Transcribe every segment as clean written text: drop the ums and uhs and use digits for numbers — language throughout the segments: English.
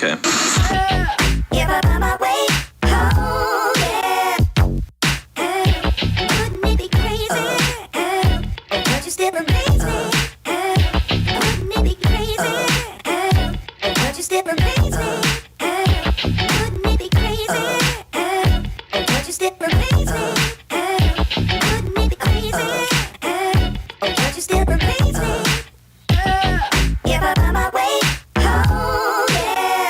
Okay. If I find my way home, yeah. Wouldn't it be crazy? Would you still amaze me? Wouldn't it be crazy? Would you still amaze me? Wouldn't it be crazy? Would you still amaze me? Wouldn't it be crazy? Would you still amaze me? If I find my way home, yeah.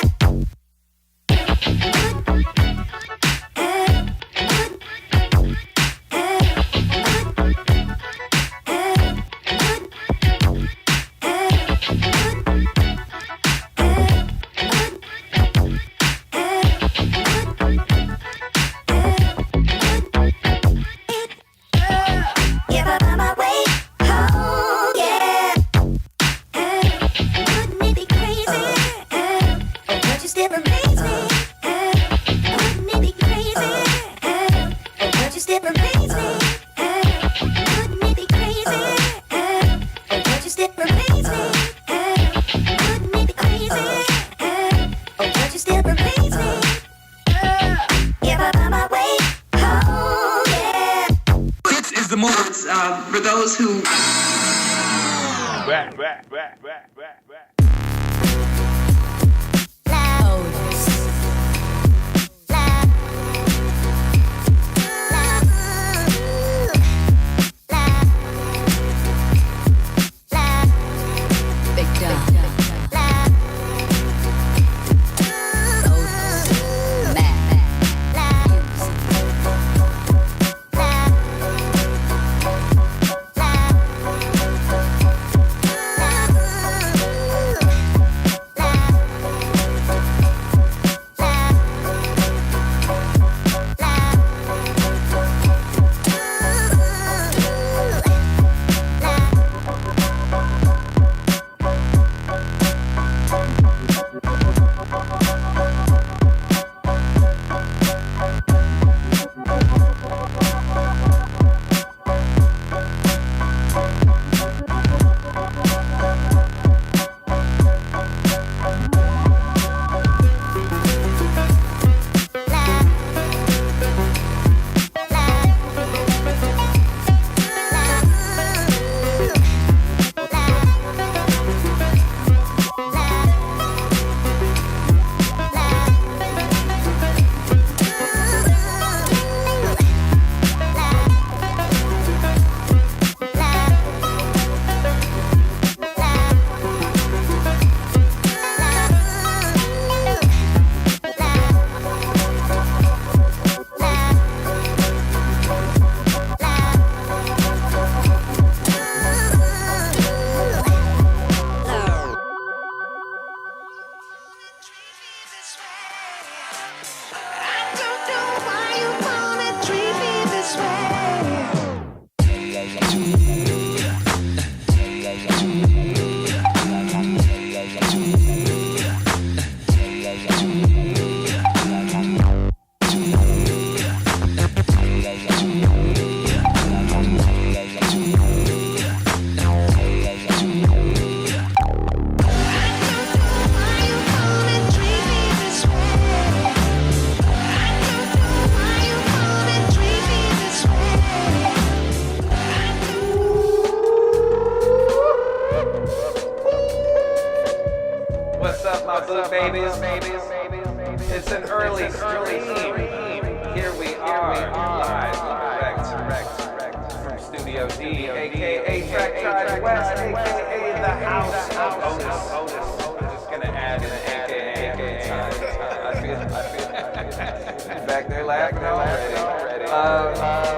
If I find my way home, yeah. Wouldn't it be crazy? Would you still amaze me? Wouldn't it be crazy? Would you still amaze me? Wouldn't it be crazy? Would you still amaze me? Wouldn't it be crazy? Would you still amaze me? If I find my way home, yeah. This is the movement for those who. Back. babies. It's an early stream. Here we are, live, direct from Studio D, aka TrackTribe West, aka the house of Otis. I'm just gonna add an aka. I feel back there laughing already.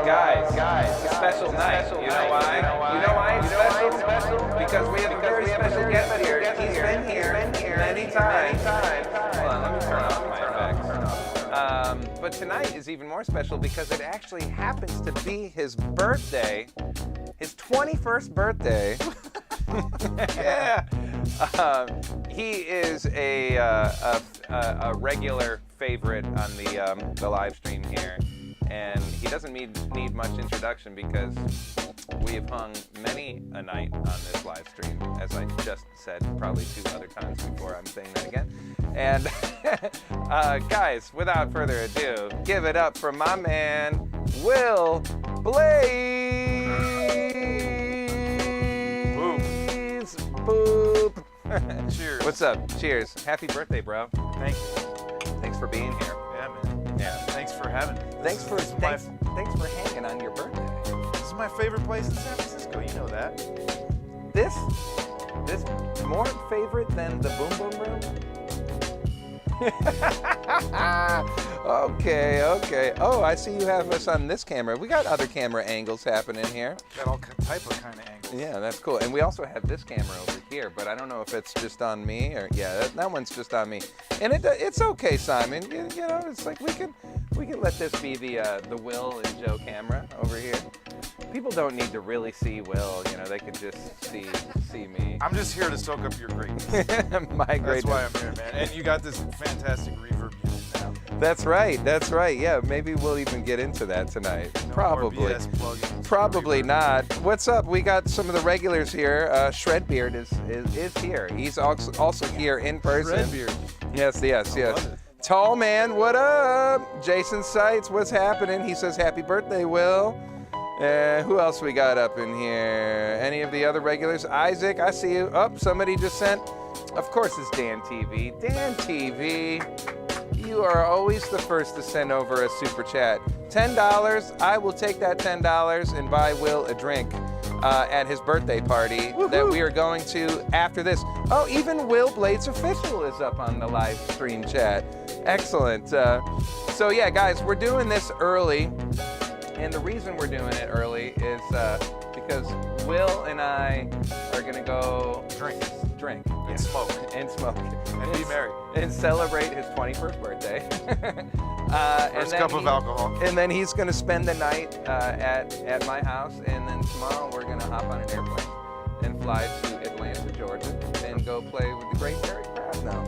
Guys, it's a special night. You know why? You know why it's special? Because we have a very special guest here. He's been here many times. Hold on, let me turn off my effects. But tonight is even more special because it actually happens to be his birthday, his 21st birthday. Yeah. He is a regular favorite on the live stream here, and he doesn't need much introduction because we have hung many a night on this live stream, as I just said probably 2 other times before. I'm saying that again. And guys, without further ado, give it up for my man, Will Blaze. Boop. Cheers. What's up? Cheers. Happy birthday, bro. Thank you. Thanks for being here. Yeah, man. Yeah. Thanks for having me. Thanks for thanks for hanging on your birthday. This is my favorite place in San Francisco. You know that. This more favorite than the Boom Boom Room? Okay. Oh, I see you have us on this camera. We got other camera angles happening here. Got all type of kind of angles. Yeah, that's cool. And we also have this camera over here, but I don't know if it's just on me or yeah, that one's just on me. And it's okay, Simon. You know, it's like we can let this be the Will and Joe camera over here. People don't need to really see Will, you know, they can just see me. I'm just here to soak up your greatness. My greatness. That's why I'm here, man. And you got this fantastic reverb unit now. That's right. Yeah, maybe we'll even get into that tonight. No Probably. more BS plugins. Probably not. What's up? We got some of the regulars here. Shredbeard is here. He's also here in person. Shredbeard. Yes. love it. Tall man, what up? Jason Seitz, what's happening? He says happy birthday, Will. Who else we got up in here? Any of the other regulars? Isaac, I see you. Oh, somebody just sent. Of course it's Dan TV. Dan TV, you are always the first to send over a super chat. $10, I will take that $10 and buy Will a drink at his birthday party that we are going to after this. Oh, even Will Blades Official is up on the live stream chat. Excellent. So yeah, guys, we're doing this early. And the reason we're doing it early is because Will and I are gonna go drink, And smoke. and smoke, And be merry. and celebrate his 21st birthday. First cup of alcohol. And then he's gonna spend the night at my house, and then tomorrow we're gonna hop on an airplane and fly to Atlanta, Georgia, and go play with the great Eric Krasno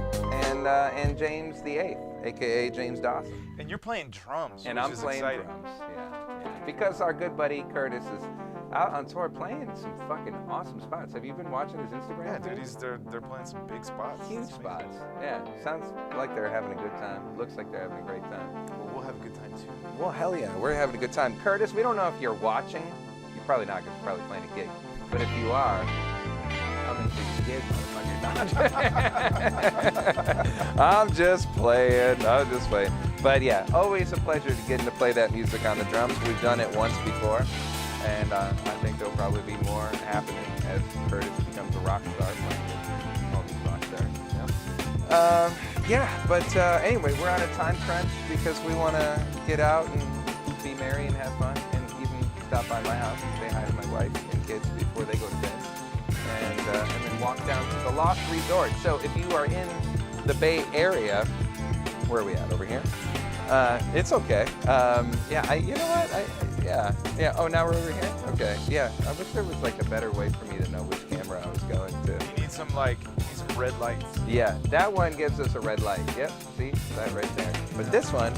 and James the Eighth, aka James Dawson. And you're playing drums, And which I'm is playing exciting. drums, yeah. Because our good buddy Curtis is out on tour playing some fucking awesome spots. Have you been watching his Instagram? Yeah, feed? dude, they're playing some big spots. Huge It's amazing. spots. Yeah, sounds like they're having a good time. Looks like they're having a great time. Well, we'll have a good time too. Well, hell yeah, we're having a good time. Curtis, we don't know if you're watching. You're probably not, because you're probably playing a gig. But if you are, come into the gig, motherfucker. I'm just playing. But yeah, always a pleasure to getting to play that music on the drums. We've done it once before, and I think there'll probably be more happening as Curtis becomes a rock star playing with all these rock stars. But anyway, we're on a time crunch because we want to get out and be merry and have fun, and even stop by my house and say hi to my wife and kids before they go to bed, and then walk down to the Lost Resort. So if you are in the Bay Area, where are we at? Over here? It's okay. You know what? Yeah. Oh, now we're over here? Okay. Yeah. I wish there was like a better way for me to know which camera I was going to. You need some red lights. Yeah, that one gives us a red light. Yep, see? That right there. But this one,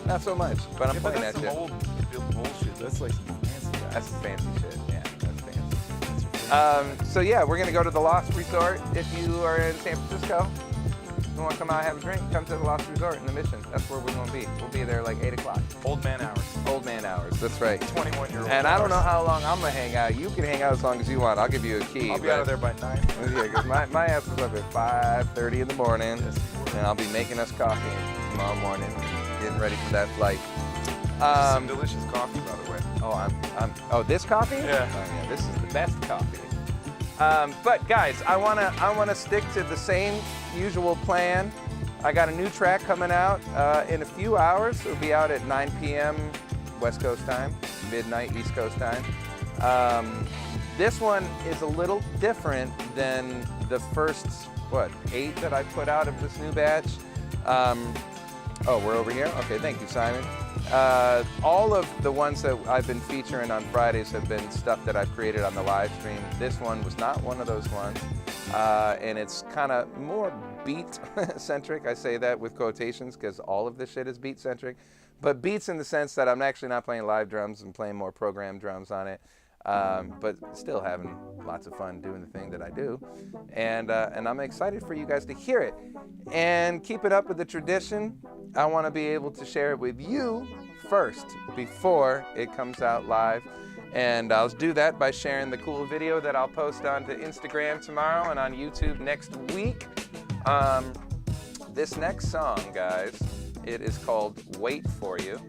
not so much. But I'm Yeah, pointing that's at some you. old bullshit. That's like some fancy guys. That's fancy shit. Yeah, that's fancy. So yeah, we're gonna go to the Lost Resort. If you are in San Francisco, you want to come out and have a drink, come to the Lost Resort in the Mission. That's where we're gonna be. We'll be there like 8 o'clock. Old man hours. Old man hours. That's right. 21-year-old. And I don't know how long I'm gonna hang out. You can hang out as long as you want. I'll give you a key. I'll be out of there by 9. Yeah, because my ass is up at 5:30 in the morning, and I'll be making us coffee tomorrow morning, getting ready for that flight. Some delicious coffee, by the way. Oh, this coffee? Yeah. Oh, yeah, this is the best coffee. But guys, I wanna stick to the same usual plan. I got a new track coming out in a few hours. It'll be out at 9 p.m. West Coast time, midnight East Coast time. This one is a little different than the first, 8 that I put out of this new batch. Oh, we're over here? Okay, thank you, Simon. All of the ones that I've been featuring on Fridays have been stuff that I've created on the live stream. This one was not one of those ones. And it's kind of more beat-centric. I say that with quotations because all of this shit is beat-centric. But beats in the sense that I'm actually not playing live drums and playing more programmed drums on it. but still having lots of fun doing the thing that I do. And I'm excited for you guys to hear it. And keep it up with the tradition. I want to be able to share it with you first before it comes out live. And I'll do that by sharing the cool video that I'll post onto Instagram tomorrow and on YouTube next week. This next song, guys, it is called Wait For You.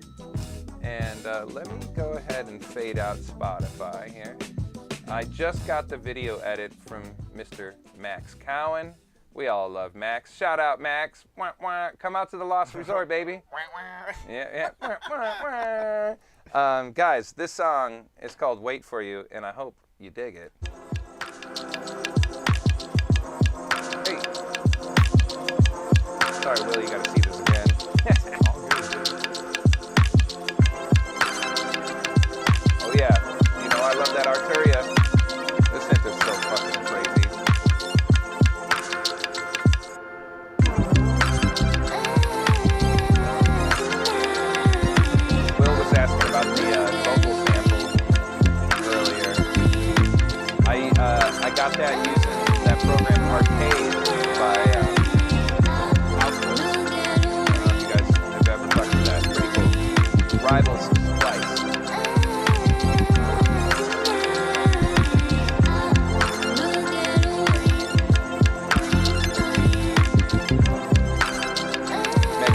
And let me go ahead and fade out Spotify here. I just got the video edit from Mr. Max Cowan. We all love Max. Shout out, Max. Wah, wah. Come out to the Lost Resort, baby. Yeah. Wah, wah, wah. Guys, this song is called Wait For You, and I hope you dig it. Hey. Sorry, Will, you gotta see this again. Oh yeah, you know I love that Arturia. This synth is so fucking crazy. Will was asking about the vocal sample earlier. I got that using that program Arcade by Output. I don't know if you guys have ever fucked with that. It's pretty cool. Rivals Splice.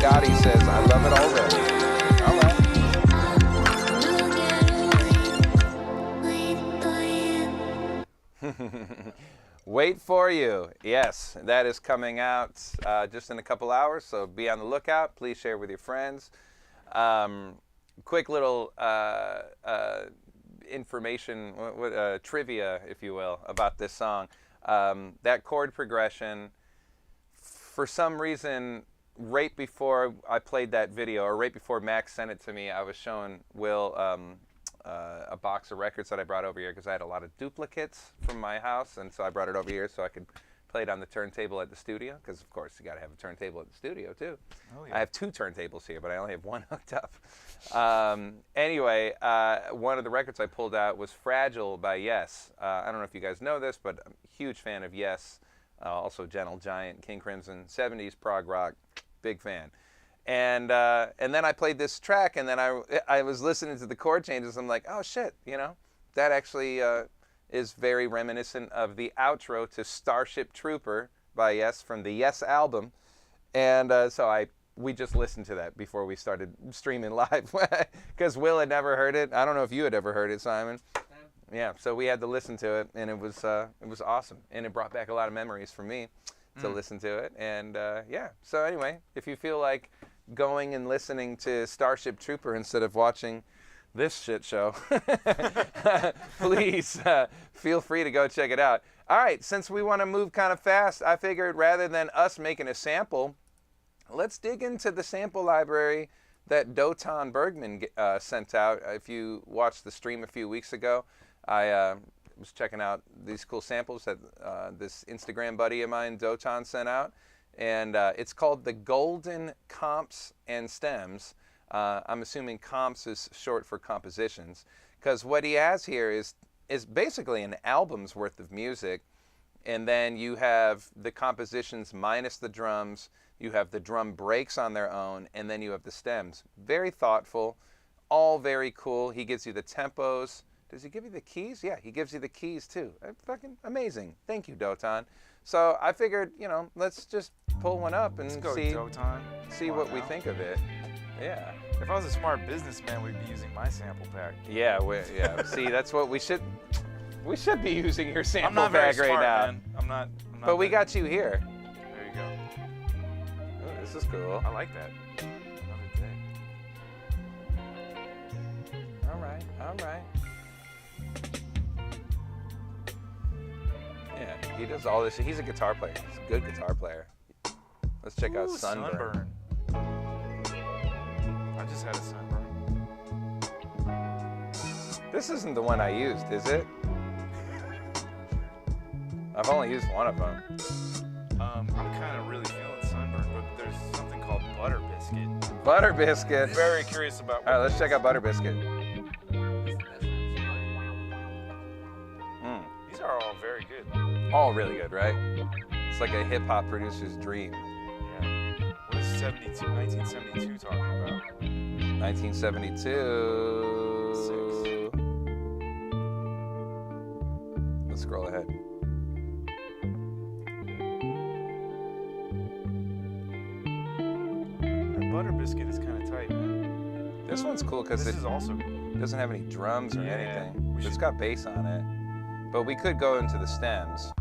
Gotti says, I love it already. All right. Wait For You. Yes, that is coming out just in a couple hours, so be on the lookout. Please share with your friends. Quick little information, trivia, if you will, about this song. That chord progression, for some reason, right before I played that video, or right before Max sent it to me, I was showing Will a box of records that I brought over here because I had a lot of duplicates from my house, and so I brought it over here so I could play it on the turntable at the studio, because of course you got to have a turntable at the studio too. Oh, yeah. I have 2 turntables here, but I only have 1 hooked up. Anyway, one of the records I pulled out was Fragile by Yes. I don't know if you guys know this, but I'm a huge fan of Yes. Also Gentle Giant, King Crimson, 70s prog rock, big fan. And then I played this track, and then I was listening to the chord changes. I'm like, oh shit, you know, that actually is very reminiscent of the outro to Starship Trooper by Yes from the Yes album. And so we just listened to that before we started streaming live, because Will had never heard it. I don't know if you had ever heard it, Simon. Yeah, so we had to listen to it, and it was awesome, and it brought back a lot of memories for me to listen to it. And yeah, so anyway, if you feel like going and listening to Starship Trooper instead of watching this shit show, please feel free to go check it out. All right, since we want to move kind of fast, I figured rather than us making a sample, let's dig into the sample library that Dotan Bergman sent out. If you watched the stream a few weeks ago, I was checking out these cool samples that this Instagram buddy of mine, Dotan, sent out. And it's called the Golden Comps and Stems. I'm assuming comps is short for compositions, because what he has here is basically an album's worth of music. And then you have the compositions minus the drums, you have the drum breaks on their own, and then you have the stems. Very thoughtful, all very cool. He gives you the tempos. Does he give you the keys? Yeah, he gives you the keys too. Fucking amazing. Thank you, Dotan. So I figured, you know, let's just pull one up and see what we think of it. Yeah. If I was a smart businessman, we'd be using my sample pack. Yeah, see, that's what we should be using your sample I'm not very pack smart, right now. Man. I'm not. But we got you here. There you go. Oh, this is cool. I like that. Another day. All right. Yeah, he does all this. He's a guitar player. He's a good guitar player. Let's check out Sunburn. I just had a sunburn. This isn't the one I used, is it? I've only used one of them. I'm kind of really feeling sunburn, but there's something called Butter Biscuit. Butter Biscuit. Very curious about. All right, let's check out Butter Biscuit. very good. All really good, right? It's like a hip hop producer's dream. Yeah. What is 1972 talking about? 1972. Let's scroll ahead. That butter biscuit is kind of tight, man. This one's cool because This it is also doesn't have any drums or Yeah, anything. we It's should- got bass on it. But we could go into the stems.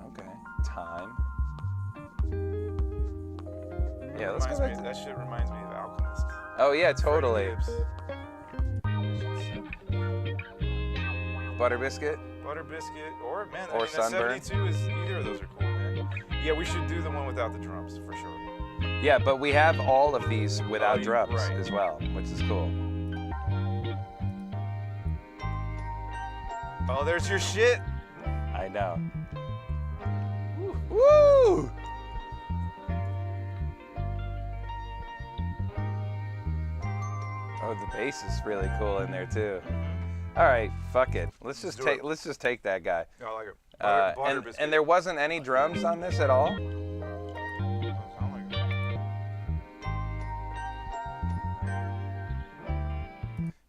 Okay. Time. Yeah, let's go back to that shit reminds me of Alchemist. Oh yeah, totally. Gibbs. Butter biscuit. Butter biscuit, or man, Or that sunburn. 72 is either of those are cool, man. Yeah, we should do the one without the drums for sure. Yeah, but we have all of these without drums right. as well, which is cool. Oh, there's your shit. I know. Woo! Oh, the bass is really cool in there too. All right, fuck it. Let's just do take it. let's just take that guy. I like it. Butter And biscuit. there wasn't any drums on this at all. Sound like it.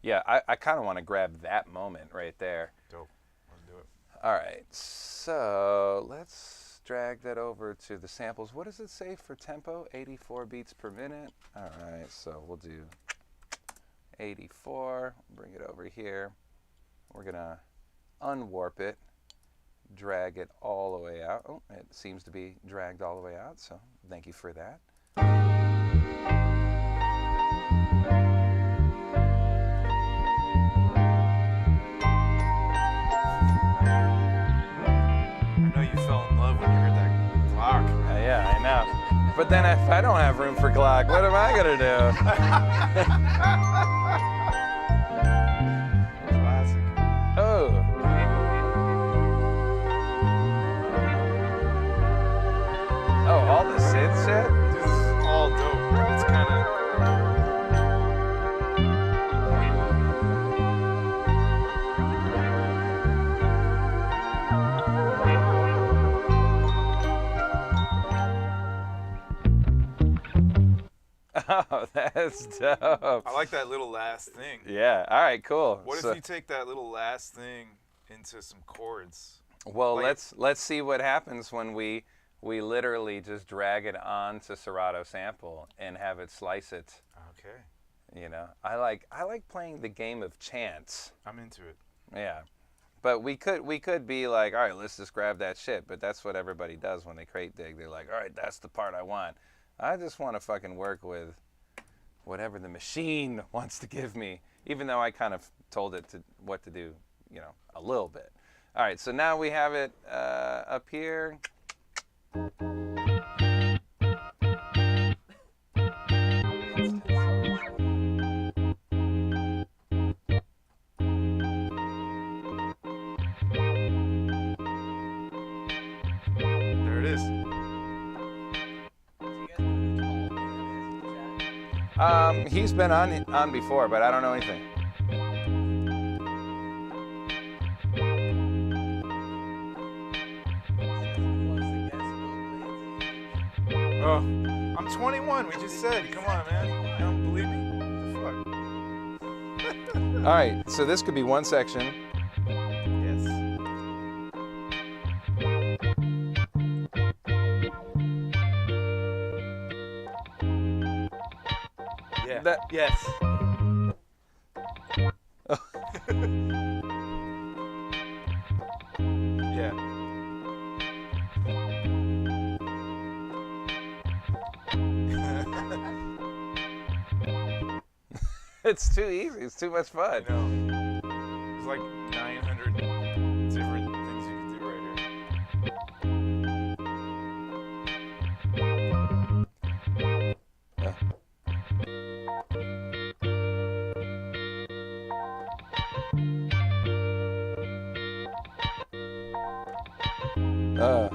Yeah, I kind of want to grab that moment right there. Dope. Let's do it. All right, so let's drag that over to the samples. What does it say for tempo? 84 beats per minute. All right, so we'll do 84. Bring it over here. We're gonna unwarp it, drag it all the way out. Oh, it seems to be dragged all the way out, so thank you for that. I know you fell in love when you heard that Glock. Yeah, I know. But then if I don't have room for Glock, what am I gonna do? Classic. Oh. Oh, all the synth shit? This is all dope. It's kind of. Oh, that's dope. I like that little last thing. Yeah, all right, cool. What So- if you take that little last thing into some chords? Well, like- let's see what happens when we literally just drag it onto Serato sample and have it slice it. Okay. You know, I like playing the game of chance. I'm into it. Yeah, but we could be like, all right, let's just grab that shit. But that's what everybody does when they crate dig. They're like, all right, that's the part I want. I just want to fucking work with whatever the machine wants to give me, even though I kind of told it what to do, you know, a little bit. All right, so now we have it up here. There it is. He's been on before, but I don't know anything. Oh, I'm 21. We just said. Come on, man. You don't believe me? What the fuck? All right, so this could be one section. Yes. Yeah. Yes. Yeah. It's too easy. It's too much fun. I know. There's like 900 different things you can do right here. Uh.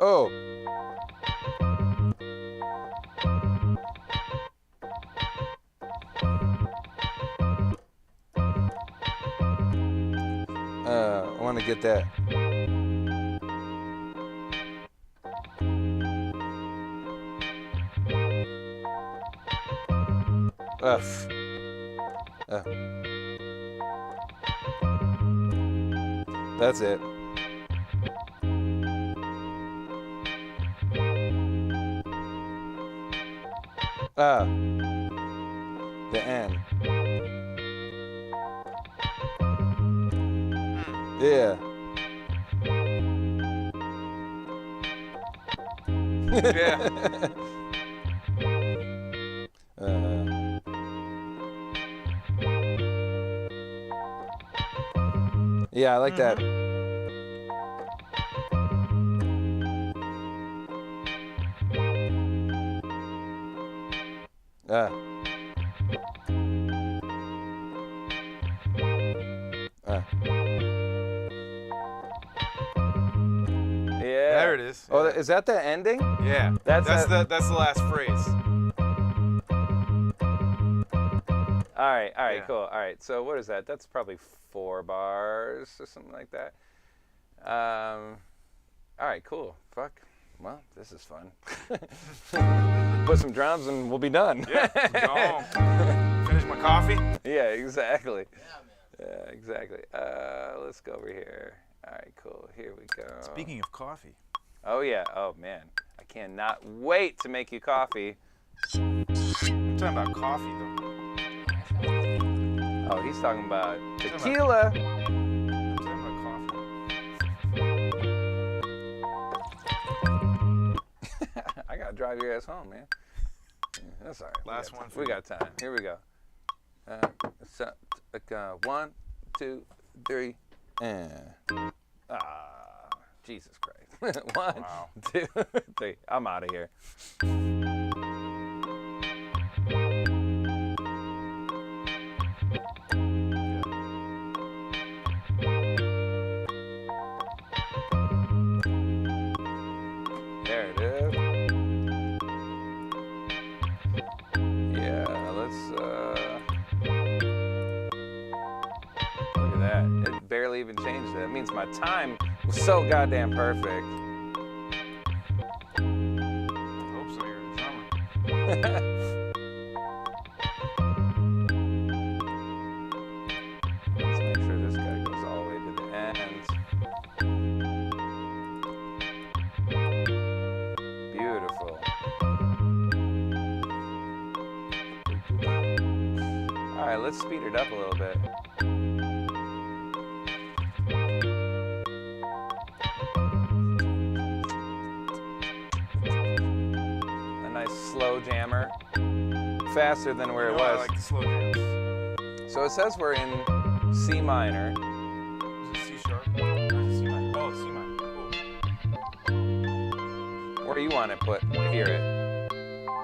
Oh. I want to get that. That's it. The end. Yeah. Yeah. Yeah, I like that. Yeah. There it is. Oh, is that the ending? Yeah. That's the last phrase. All right, Yeah. cool. All right, so what is that? That's probably 4 bars or something like that. All right, cool. Fuck. Well, this is fun. Put some drums and we'll be done. Yeah. Go home. Finish my coffee. Yeah, exactly. Yeah, exactly. Let's go over here. All right, cool. Here we go. Speaking of coffee. Oh, yeah. Oh, man. I cannot wait to make you coffee. I'm talking about coffee, though. Oh, he's talking about talking tequila. I'm talking about coffee. I gotta drive your ass home, man. Yeah, that's all right. Last one for We you. got time. Here we go. 1, 2, 3, and Jesus Christ. 1, Wow. 2, 3. I'm out of here. There it is. Yeah, let's look at that. It barely even changed it. That means my time was so goddamn perfect. I hope so. You're a drummer. Let's make sure this guy goes all the way to the end. Beautiful. All right, let's speed it up a little bit. A nice slow jammer. Faster than where it You know I was. like the slow jams. So it says we're in C minor. Is it C sharp? Or is it C minor? Oh, C minor. Cool. Where do you want it put? Hear it.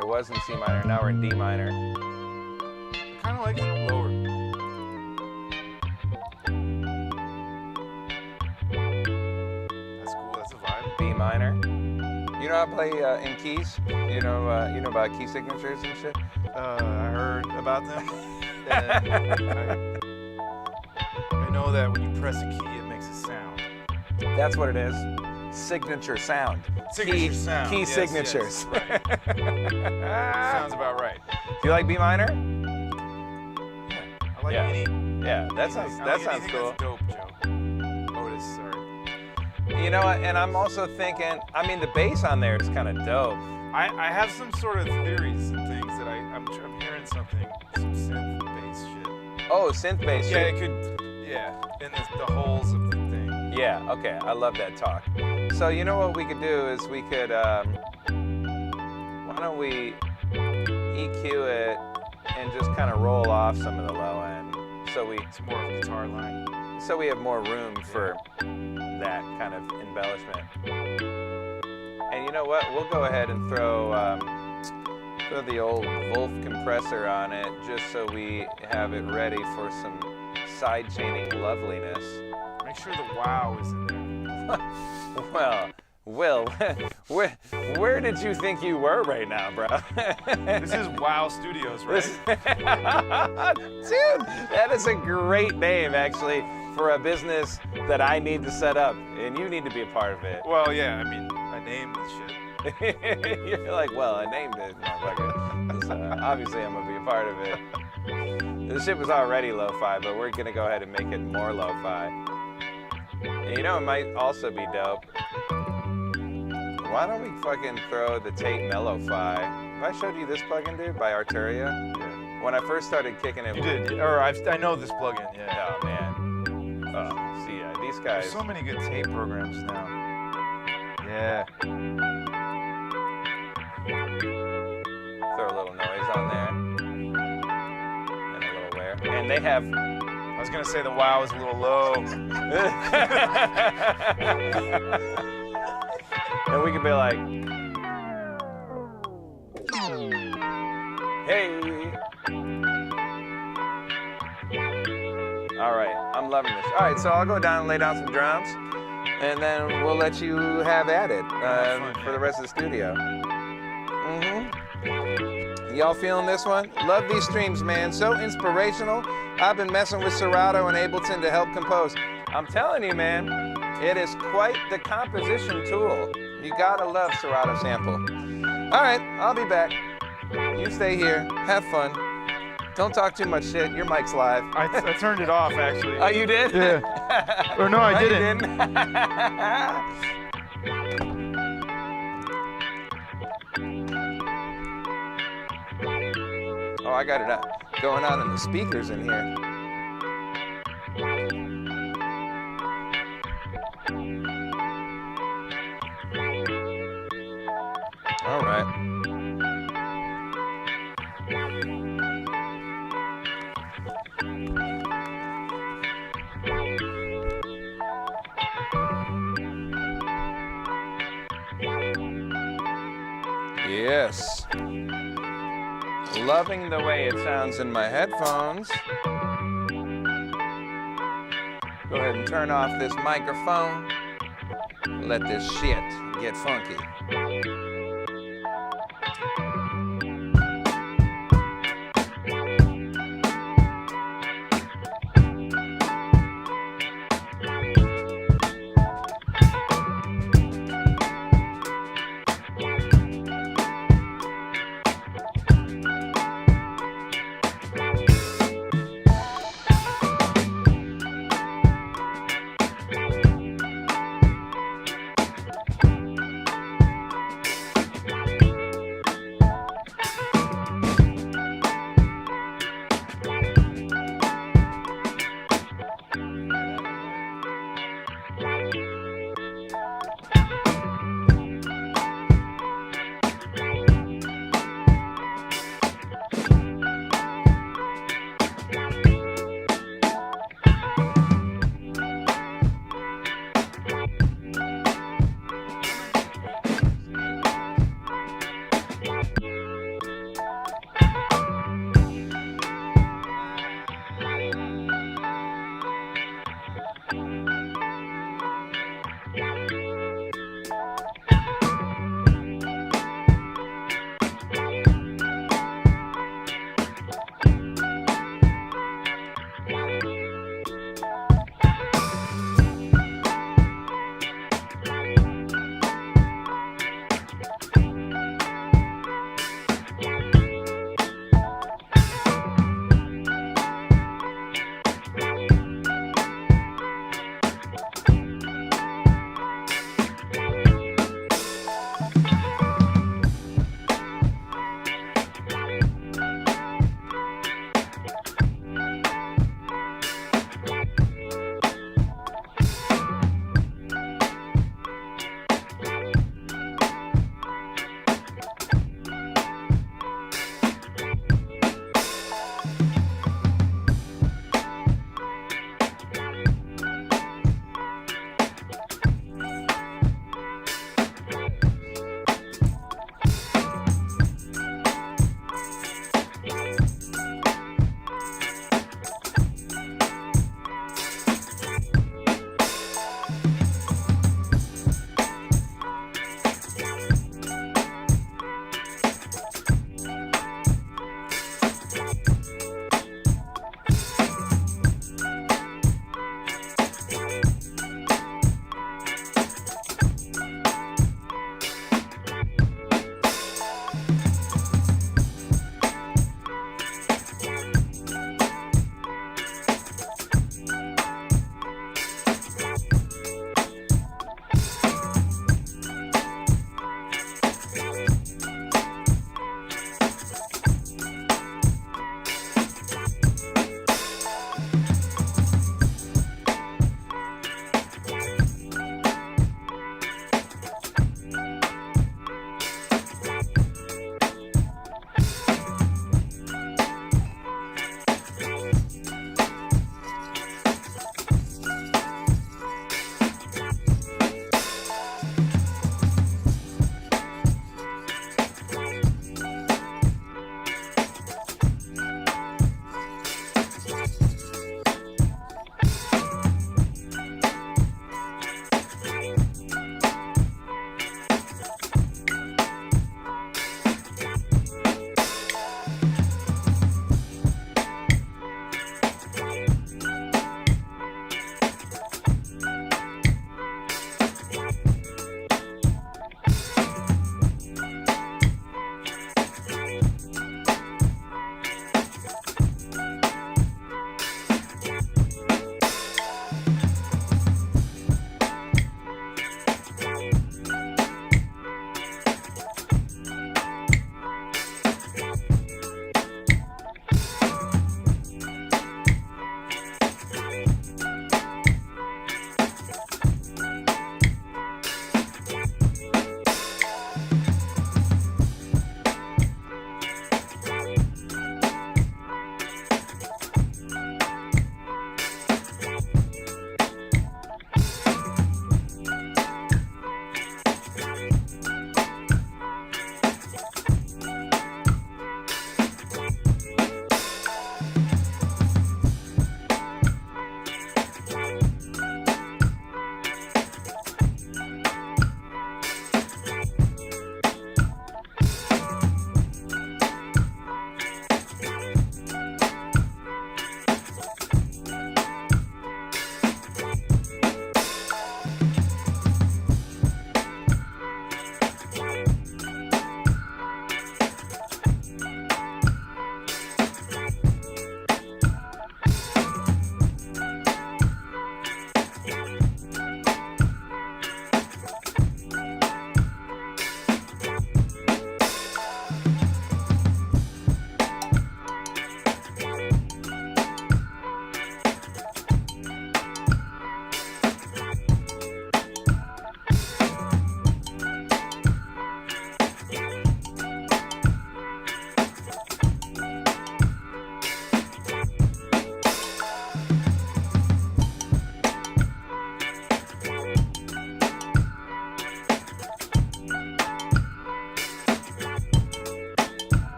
It was in C minor. Now we're in D minor. I kind of like it lower. That's cool. That's a vibe. B minor. You know how to play in keys? You know about key signatures and shit? I heard about them. And I know that when you press a key, it makes a sound. That's what it is. Signature sound. Signature sound. Key Yes, signatures. yes, right. Sounds about right. Do you like B minor? I like Yeah. any. Yeah, that anything- sounds I that like sounds anything cool. That's dope, Joe. Otis, sorry. You know what? And I'm also thinking. I mean, the bass on there is kind of dope. I have some sort of theories and things that I'm hearing something, some synth bass shit. Oh, synth bass. Yeah, shit. it could. Yeah, in the holes of the thing. Yeah, okay, I love that talk. So you know what we could do is we could, why don't we EQ it and just kind of roll off some of the low end, so It's more of a guitar line. we have more room for that kind of embellishment. And you know what? We'll go ahead and throw the old Wolf compressor on it, just so we have it ready for some side chaining loveliness. Make sure the wow is in there. Well, Will, where did you think you were right now, bro? This is Wow Studios, right? Dude, that is a great name, actually, for a business that I need to set up, and you need to be a part of it. Well, yeah, I mean, I named this shit. You're like, well, I named it, motherfucker. Obviously, I'm gonna be a part of it. The shit was already lo-fi, but we're gonna go ahead and make it more lo-fi. And you know, it might also be dope. Why don't we fucking throw the Tate Mellow-Fi? Have I showed you this plugin, dude, by Arturia? Yeah. When I first started kicking it. You did, or I know this plugin, yeah. Oh, man. Oh, see, yeah, these guys. There's so many good tape programs now. Yeah. Throw a little noise on there. And a little wear. And they have. I was gonna say the wow is a little low. And we could be like, hey. All right, I'm loving this. All right, so I'll go down and lay down some drums, and then we'll let you have at it for the rest of the studio. Y'all feeling this one? Love these streams, man. So inspirational. I've been messing with Serato and Ableton to help compose. I'm telling you, man, it is quite the composition tool. You gotta love Serato Sample. All right, I'll be back. You stay here. Have fun. Don't talk too much shit. Your mic's live. I turned it off, actually. Oh, you did? Yeah. Or no, I didn't. Oh, I got it going on in the speakers in here. All right. Yes. Loving the way it sounds in my headphones. Go ahead and turn off this microphone. Let this shit get funky.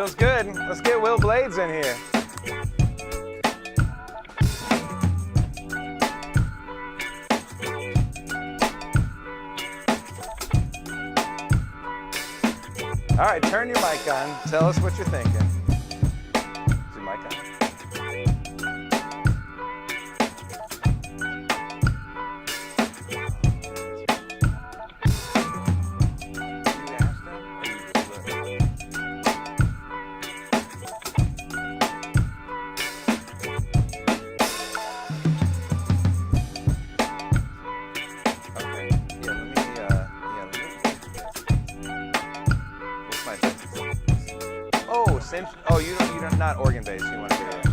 Feels good. Let's get Will Blades in here. All right, turn your mic on. Tell us what you're thinking. Is your mic on? Oh, you're not organ based. You want to do it.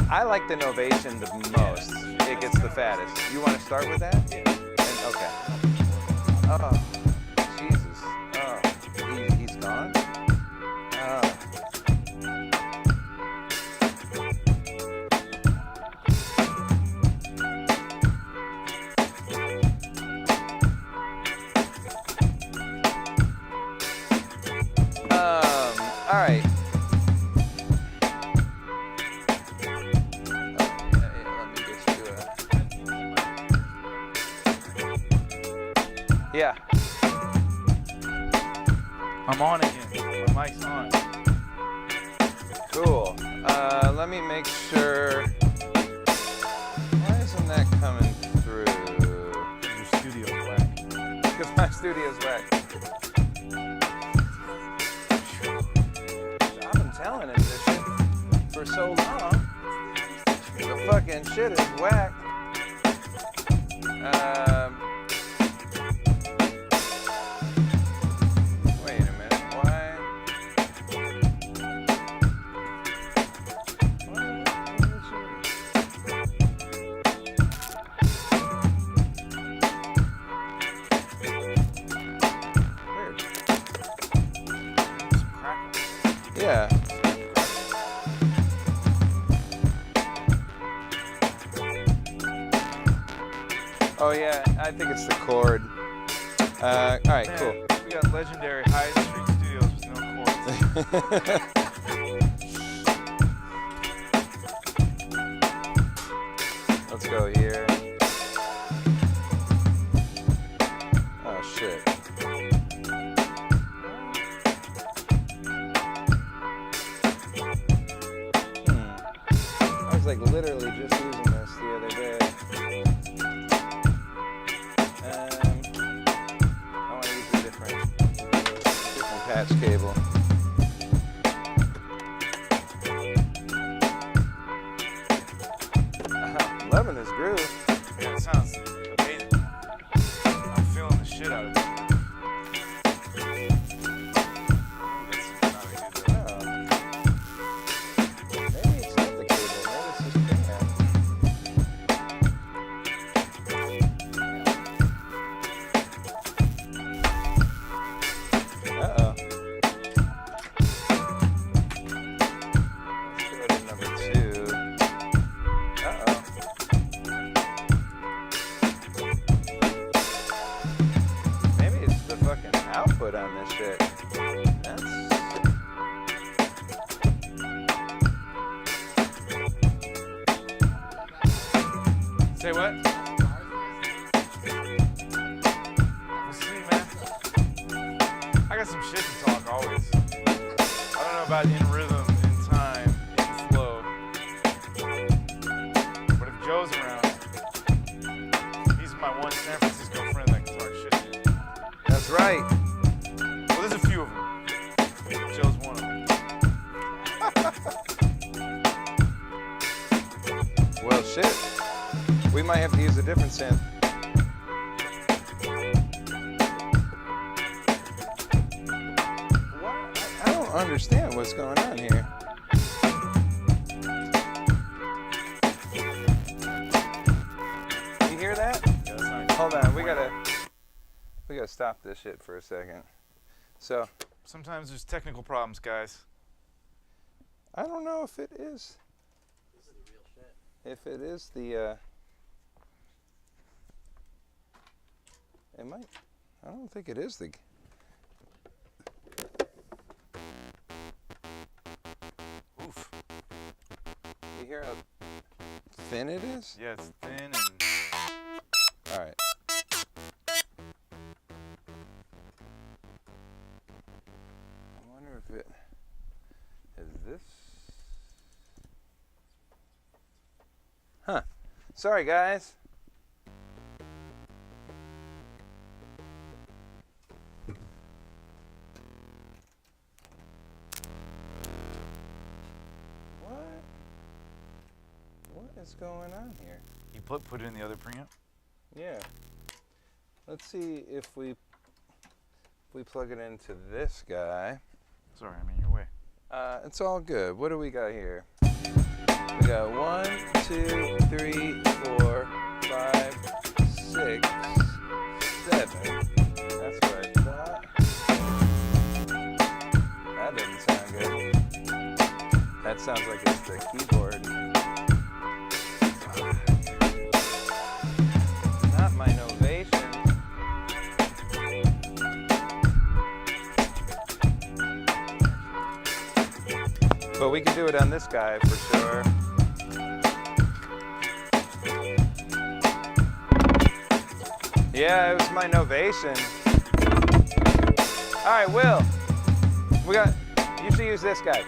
I like the Novation the most. It gets the fattest. You want to start with that? Yeah. Okay. Oh, Jesus. Oh, he's gone. Oh. All right. Let me get you yeah. I'm on again. My mic's on. Cool. Let me make sure. Why isn't that coming through? Your studio's whack. Because my studio's whack. Telling him this shit for so long. The fucking shit is whack. Wait a minute. Why? Weird. Yeah. Oh yeah, I think it's the cord. All right, Man, cool. We got legendary Hyde Street Studios with no cords. Let's go here. Oh shit. I was like literally just using this the other day. I want to use a different patch cable. Loving this groove. Yeah, it sounds amazing. I'm feeling the shit out of it. That's not a good Oh. Maybe it's not the cable. Maybe it's just preamp. Uh-oh. Let's go to number 2. Uh-oh. Maybe it's the fucking output on this shit. Say what? We'll see, man. I got some shit to talk always. I don't know about in rhythm, in time, in flow. But if Joe's around, he's my one San Francisco friend that can talk shit to. That's right. Well, there's a few of them. Joe's one of them. Well, shit. We might have to use a different synth. I don't understand what's going on here. You hear that? Yeah, that's not Hold on, we gotta stop this shit for a second. So, Sometimes there's technical problems, guys. I don't know if it is. This is the real shit. If it is the, it might, I don't think it is the, hear how thin it is? Yeah, it's thin and All right. I wonder if it is this. Huh. Sorry, guys. What is going on here? you put it in the other preamp. Yeah. Let's see if we plug it into this guy. Sorry, I'm in your way. It's all good. What do we got here? We got 1, 2, 3, 4, 5, 6, 7. That's what I thought. That doesn't sound good. That sounds like it's the keyboard. Not my Novation. But we can do it on this guy for sure. Yeah, it was my Novation. All right, Will. You should use this guy.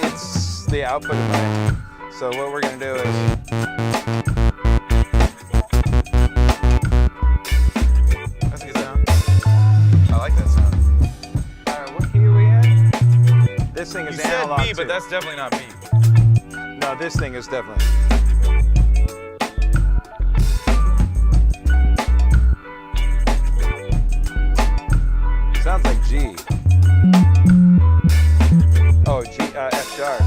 It's the output of mine. So what we're gonna do is. That's a good sound. I like that sound. Alright, what key are we in? This thing is You analog said B, too. but that's definitely not B. No, this thing is definitely. Sounds like G. Oh, G, F sharp.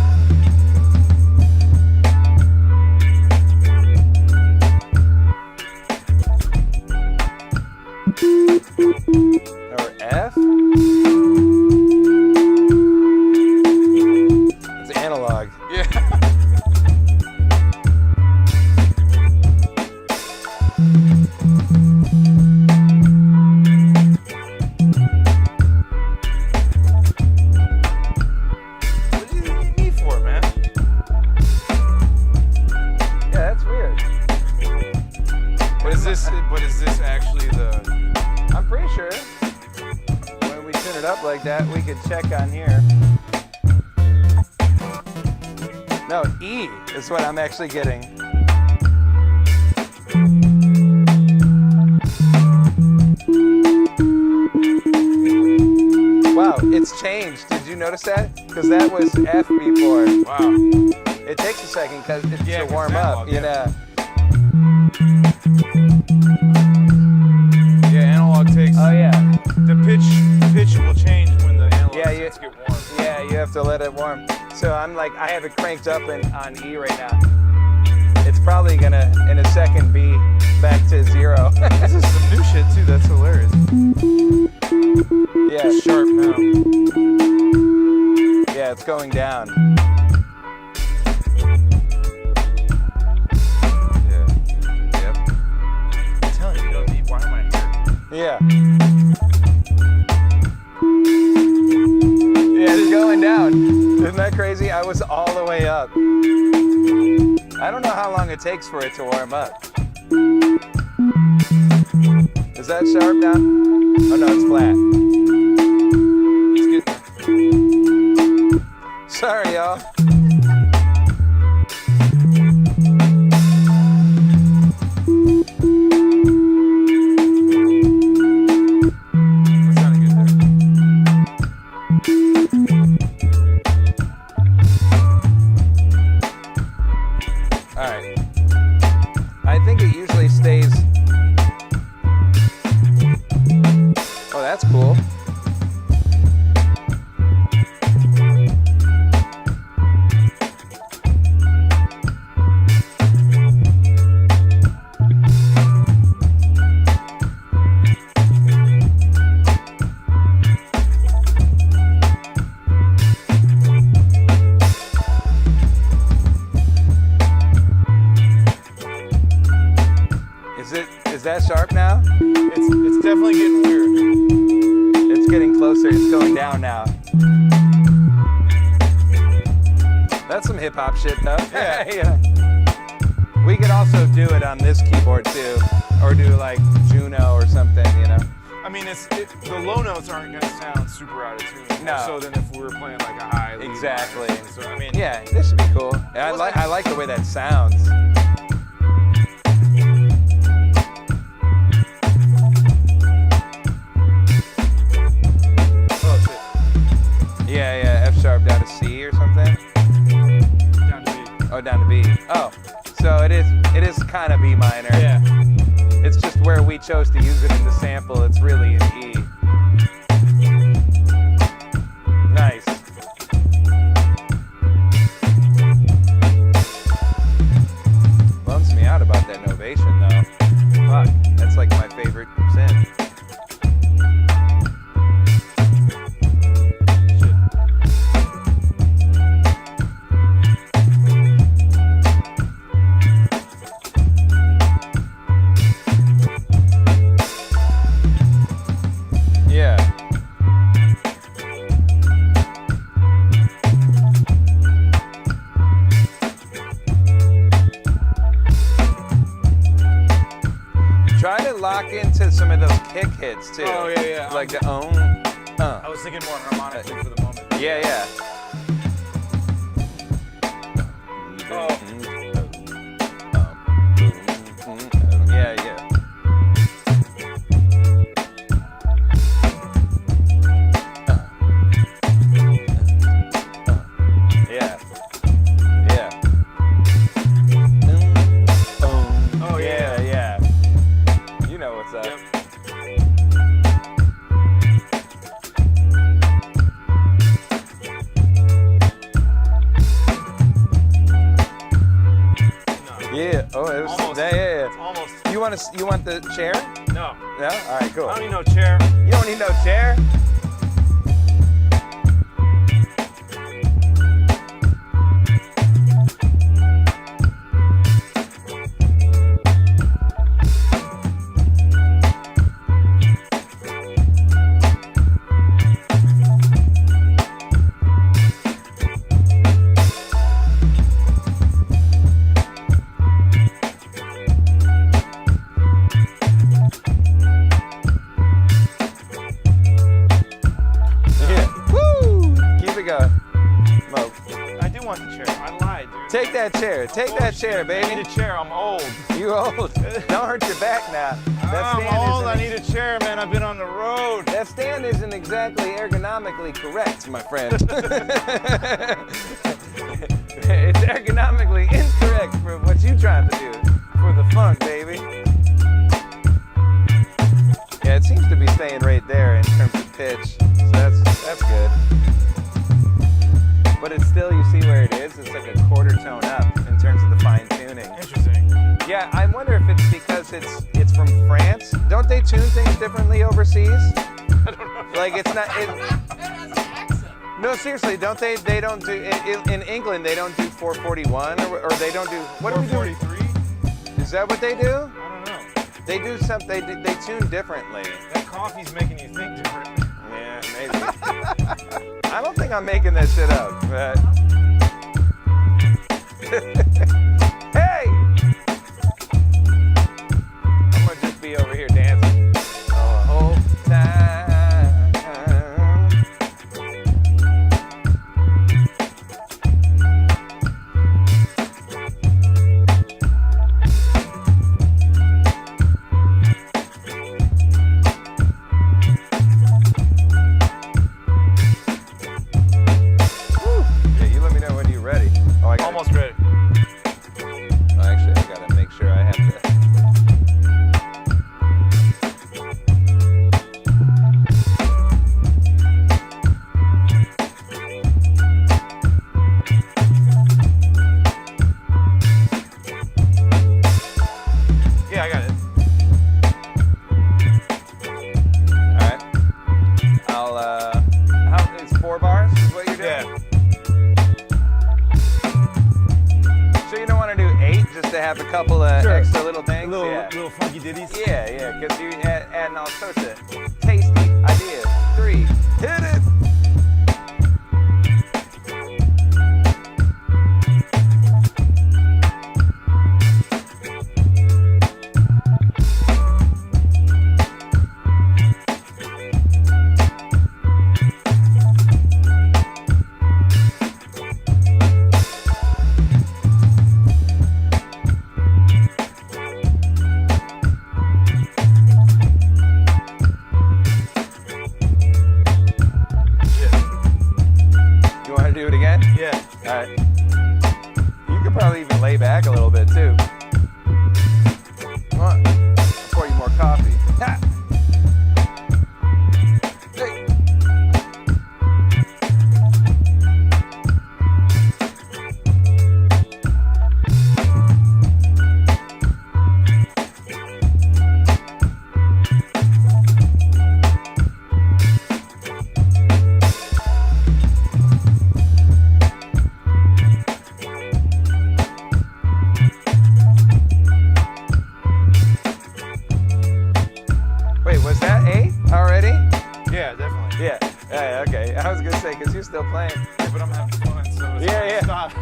Or F? It's analog. Yeah. What do you need me for, man? Yeah, that's weird. But is this actually the? I'm pretty sure when we tune it up like that, we could check on here. No, E is what I'm actually getting. Wow, it's changed. Did you notice that? Because that was F before. Wow. It takes a second because it's Yeah, to 'cause warm it's up, analog, you yeah. know. Yeah, analog takes. Oh yeah. The pitch will change when the analog Yeah, sets get warm. Yeah, you have to let it warm. So I have it cranked up on E right now. It's probably gonna, in a second, be back to 0. This is some new shit too. That's hilarious. Yeah, It's sharp now. yeah, it's going down. Yeah. Yep. I'm telling you, you don't need. Why am I here? Yeah. Yeah, it's going down. Isn't that crazy? I was all the way up. I don't know how long it takes for it to warm up. Is that sharp now? Oh no, it's flat. It's good. Sorry, y'all. That sounded good there. All right. I think it usually stays. Oh, that's cool. Is that sharp now? It's definitely getting weird. closer. It's going down now. That's some hip hop shit, though. Yeah. Yeah. We could also do it on this keyboard too, or do like Juno or something, you know. I mean, the low notes aren't gonna sound super out of tune. No. So then if we were playing like a high lead Exactly. minor thing, so I mean, Yeah, this should be cool. I like the way that sounds. Oh shit. Yeah, F sharp down to C or something. Down to B. Oh, down to B. Oh, so it is kind of B minor. Yeah. It's just where we chose to use it in the sample. It's really in E. Nice. Bums me out about that novation though. Fuck, that's like my favorite synth. Yeah. Try to lock into some of those kick hits too. Oh, yeah. Like the own. I was thinking more harmonically for the moment. Yeah. Oh. Yeah. Oh, Yeah. You know what's up. Yep. No. Yeah. Oh, it was. Almost. Yeah. It's almost. You want the chair? No. No. All right. Cool. I don't need no chair. You don't need no chair. Yeah. Woo! Keep it going. Mo. I do want the chair. I lied, dude. Take that chair. Take that chair, I baby. need a chair. I'm old. You old. Don't hurt your back now. That I'm stand old. I isn't- need a chair, man. I've been on the road. That stand isn't exactly ergonomically correct, my friend. It's ergonomically incorrect for what you trying to do. For the funk, baby. Yeah, it seems to be staying right there in terms of pitch. So that's good. But it's still, you see where it is? It's like a quarter tone up in terms of the fine tuning. Interesting. Yeah, I wonder if it's because it's from France. Don't they tune things differently overseas? I don't know. Like it's not. No, seriously, don't they? They don't do in England. They don't do 441 or they don't do. What do we do? 443? Is that what they do? I don't know. They do something. They tune differently. That coffee's making you think different. Yeah, maybe. I don't think I'm making that shit up. But hey, I'm gonna just be over here dancing the whole time. Yeah, you let me know when you're ready. Oh, I got Almost ready. Actually, I gotta make sure I have to. Yeah, I got it. All right. It's 4 bars is what you're doing? Yeah. So you don't want to do 8 just to have a couple of Sure. extra little things? Little, Yeah. little funky ditties. Yeah, because you adding all sorts of tasty ideas. 3, 2, Yeah, definitely. Yeah, okay. I was gonna say, because you're still playing. Yeah, but I'm having fun, so it's hard to stop.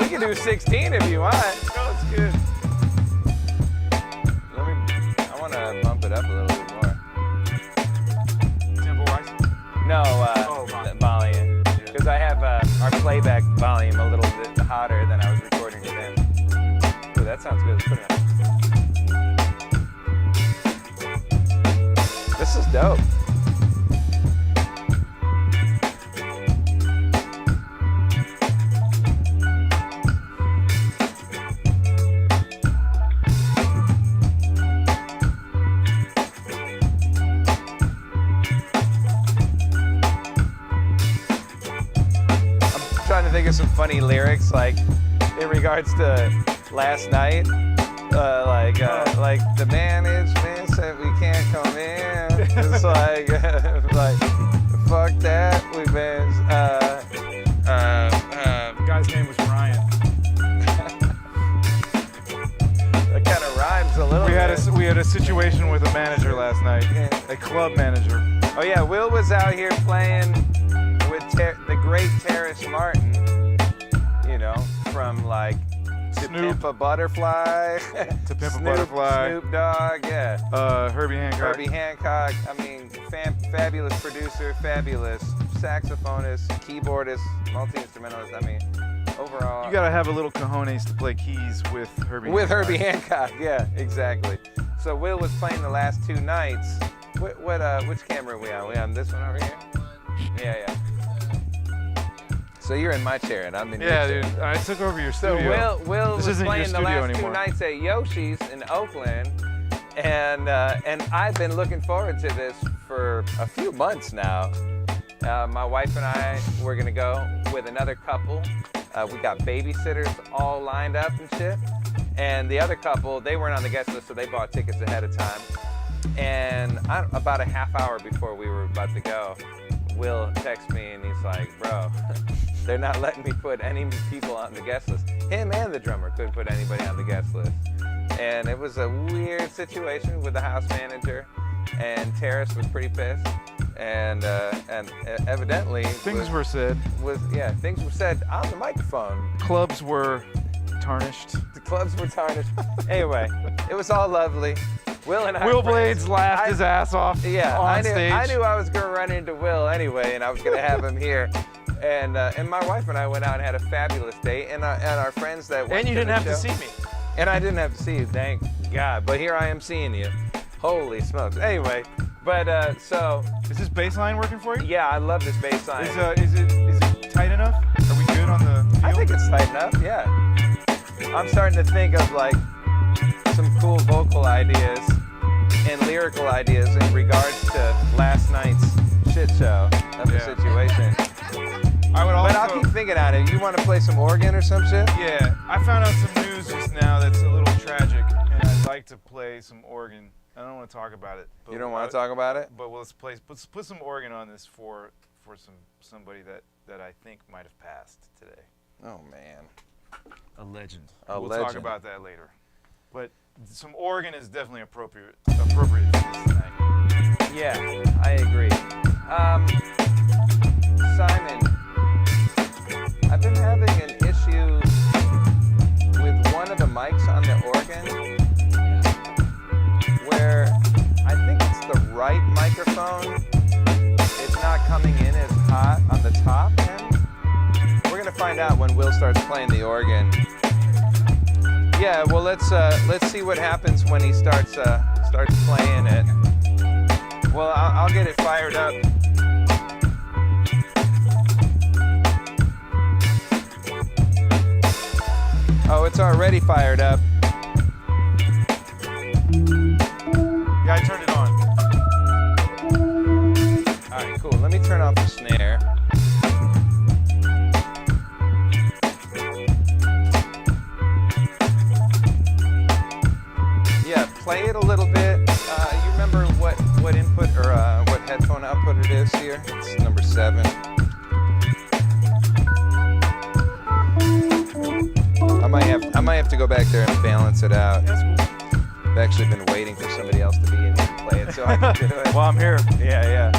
We can do 16 if you want. No, it's good. I want to bump it up a little bit more. Tempo-wise? No, volume. Because I have our playback volume a little bit hotter than I was recording it in. Ooh, that sounds good. Let's put it on. This is dope. Trying to think of some funny lyrics, like in regards to last night, like the management said we can't come in. It's like, like fuck that. We've been. The guy's name was Ryan. That kind of rhymes a little. We had a situation with a manager last night, a club manager. Oh yeah, Will was out here playing with the great Terrace Martin, you know, from like To Pimp a Butterfly, To Pimp a Butterfly, Snoop Dogg, yeah. Herbie Hancock. Herbie Hancock, I mean, fabulous producer, fabulous saxophonist, keyboardist, multi-instrumentalist, I mean, overall. You gotta have a little cojones to play keys with Herbie With Hancock. Herbie Hancock, yeah, exactly. So Will was playing the last 2 nights. Which camera are we on? Are we on this one over here? Yeah. So you're in my chair and I'm in your chair. Dude, I took over your So studio. Will This was isn't your playing the studio last anymore. 2 nights at Yoshi's in Oakland, and I've been looking forward to this for a few months now. My wife and I, we're gonna go with another couple. We got babysitters all lined up and shit. And the other couple, they weren't on the guest list, so they bought tickets ahead of time. And about a half hour before we were about to go, Will texts me and he's like, bro, they're not letting me put any people on the guest list. Him and the drummer couldn't put anybody on the guest list. And it was a weird situation with the house manager, and Terrace was pretty pissed. And evidently Things were said. Things were said on the microphone. Clubs were tarnished. The clubs were tarnished. Anyway, it was all lovely. Will and I. Will Blades laughed his ass off on stage. I knew I was gonna run into Will anyway, and I was gonna have him here. And my wife and I went out and had a fabulous day, and our friends that went And you to didn't the have show, to see me. And I didn't have to see you, thank God. But here I am seeing you. Holy smokes. Anyway, but so Is this bass line working for you? yeah, I love this bass line. Is it tight enough? Are we good on the feel? I think it's tight enough, yeah. I'm starting to think of like some cool vocal ideas and lyrical ideas in regards to last night's shit show of the situation. I would also, But I'll keep thinking on it. You want to play some organ or some shit? Yeah, I found out some news just now that's a little tragic, and I'd like to play some organ. I don't want to talk about it. But You don't want to talk about it? But let's put some organ on this for somebody that I think might have passed today. Oh man. A legend. A We'll legend. talk about that later. But some organ is definitely appropriate for this tonight. Yeah, I agree. Simon, I've been having an issue with one of the mics on the organ where I think it's the right microphone. It's not coming in as hot on the top end. We're gonna find out when Will starts playing the organ. Yeah, well let's see what happens when he starts playing it. Well, I'll get it fired up. Oh, it's already fired up. Yeah, I turned it on. All right, cool. Let me turn off the snare. Yeah, play it a little bit. You remember what input or what headphone output it is here? It's number 7. I might have to go back there and balance it out. That's cool. I've actually been waiting for somebody else to be in here to play it so I can do it. Well, I'm here. Yeah.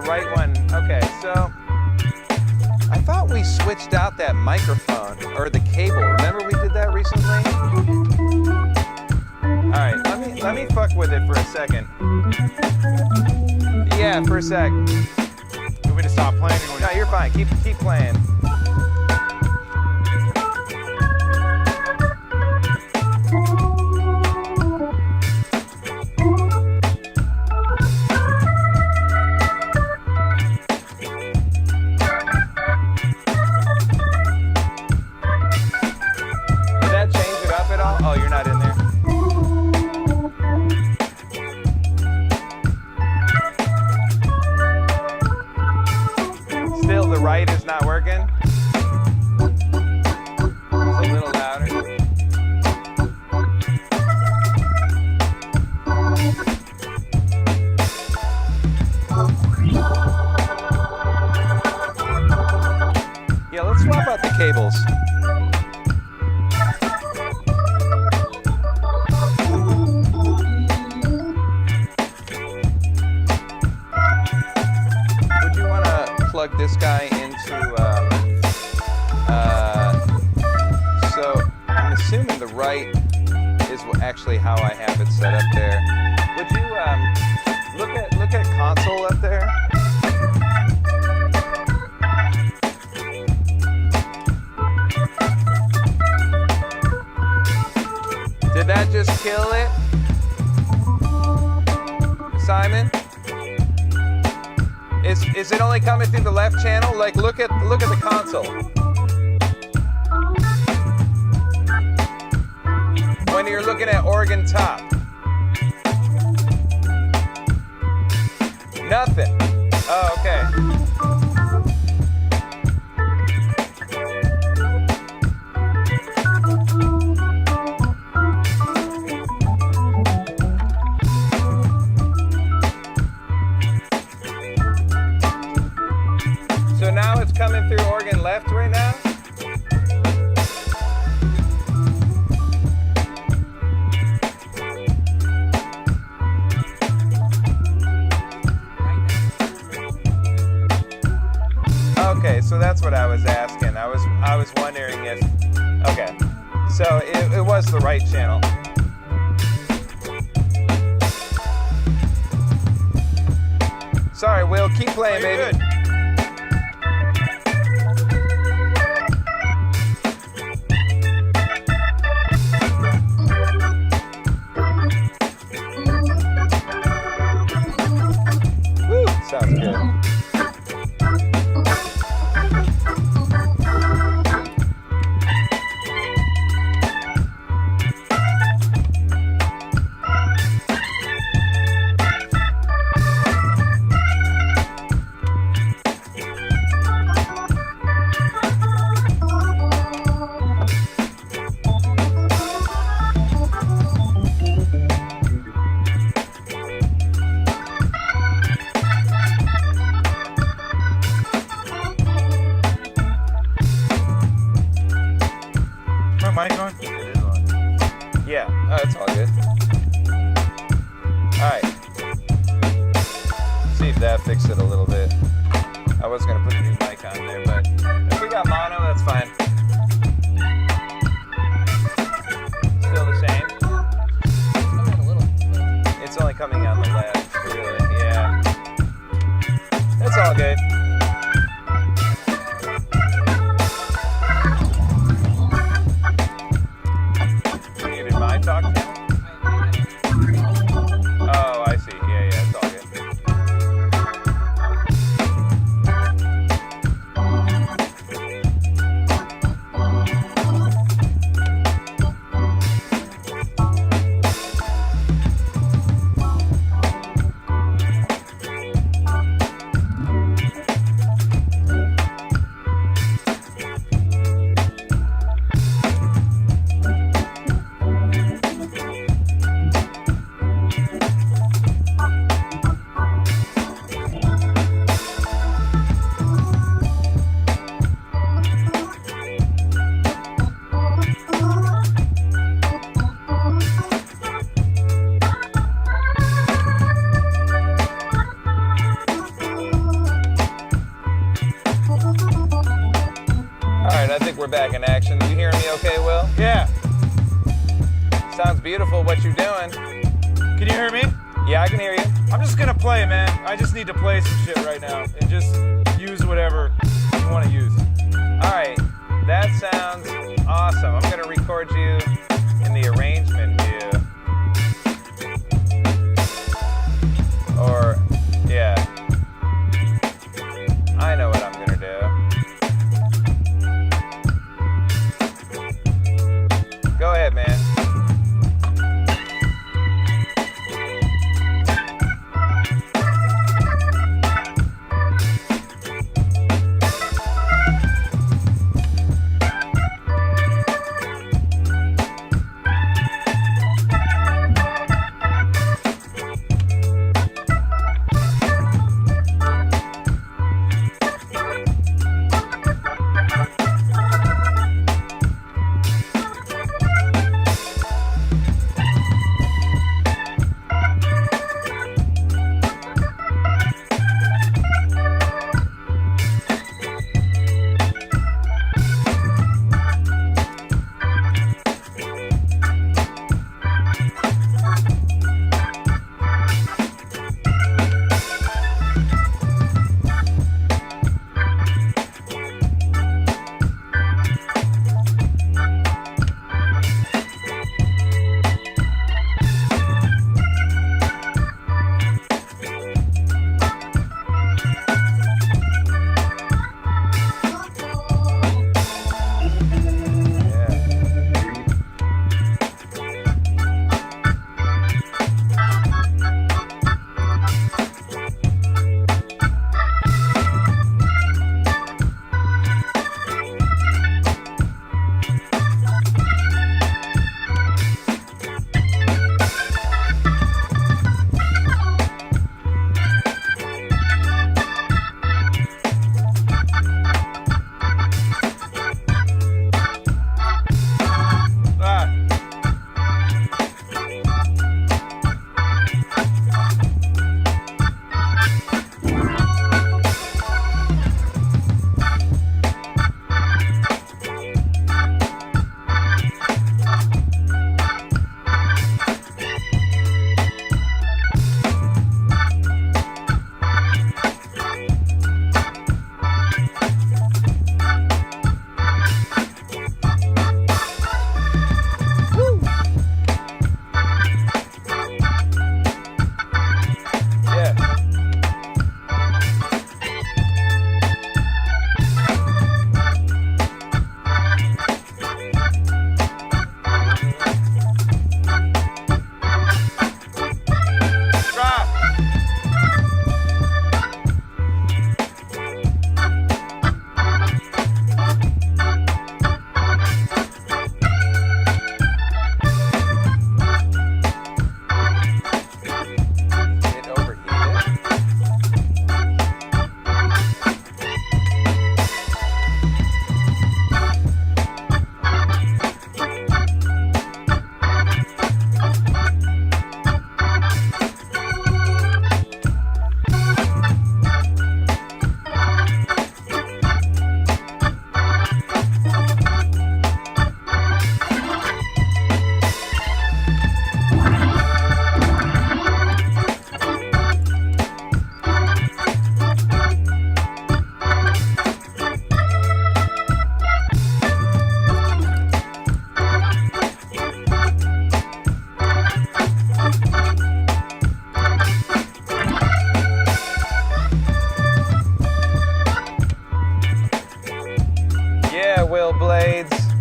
the right one. Okay, so I thought we switched out that microphone or the cable. Remember we did that recently? All right, let me fuck with it for a second. Yeah, for a sec. You want me to stop playing? No, you're fine. Keep playing. Did that change it up at all? Oh, you're not in there. Still, the right is not working. It's a little louder. Yeah, let's swap out the cables. Would you want to plug this guy into, so I'm assuming the right is actually how I have it set up there. Would you look at console up there? Did that just kill it? Simon? Is it only coming through the left channel? Like look at the console. When you're looking at organ top. Nothing. Oh, okay. So now it's coming through organ left right now? Okay, so that's what I was asking. I was wondering if, okay, so it was the right channel. Sorry, Will, keep playing, baby. Good. Woo, sounds good. My mic on? It is on. Yeah, it's all good. Alright. See if that fixed it a little bit. I was going to put a new mic on there, but if we got mono, that's fine. Still the same? It's only coming on the left, really. Yeah. It's all good. Muted my talk channel? Oh, I see. Yeah, it's all good. Sounds beautiful what you're doing. Can you hear me? Yeah, I can hear you. I'm just gonna play, man. I just need to play some shit right now and just use whatever you want to use. All right, that sounds awesome. I'm gonna record you in the arrangement view. Or, yeah. I know what I'm gonna do. Go ahead, man.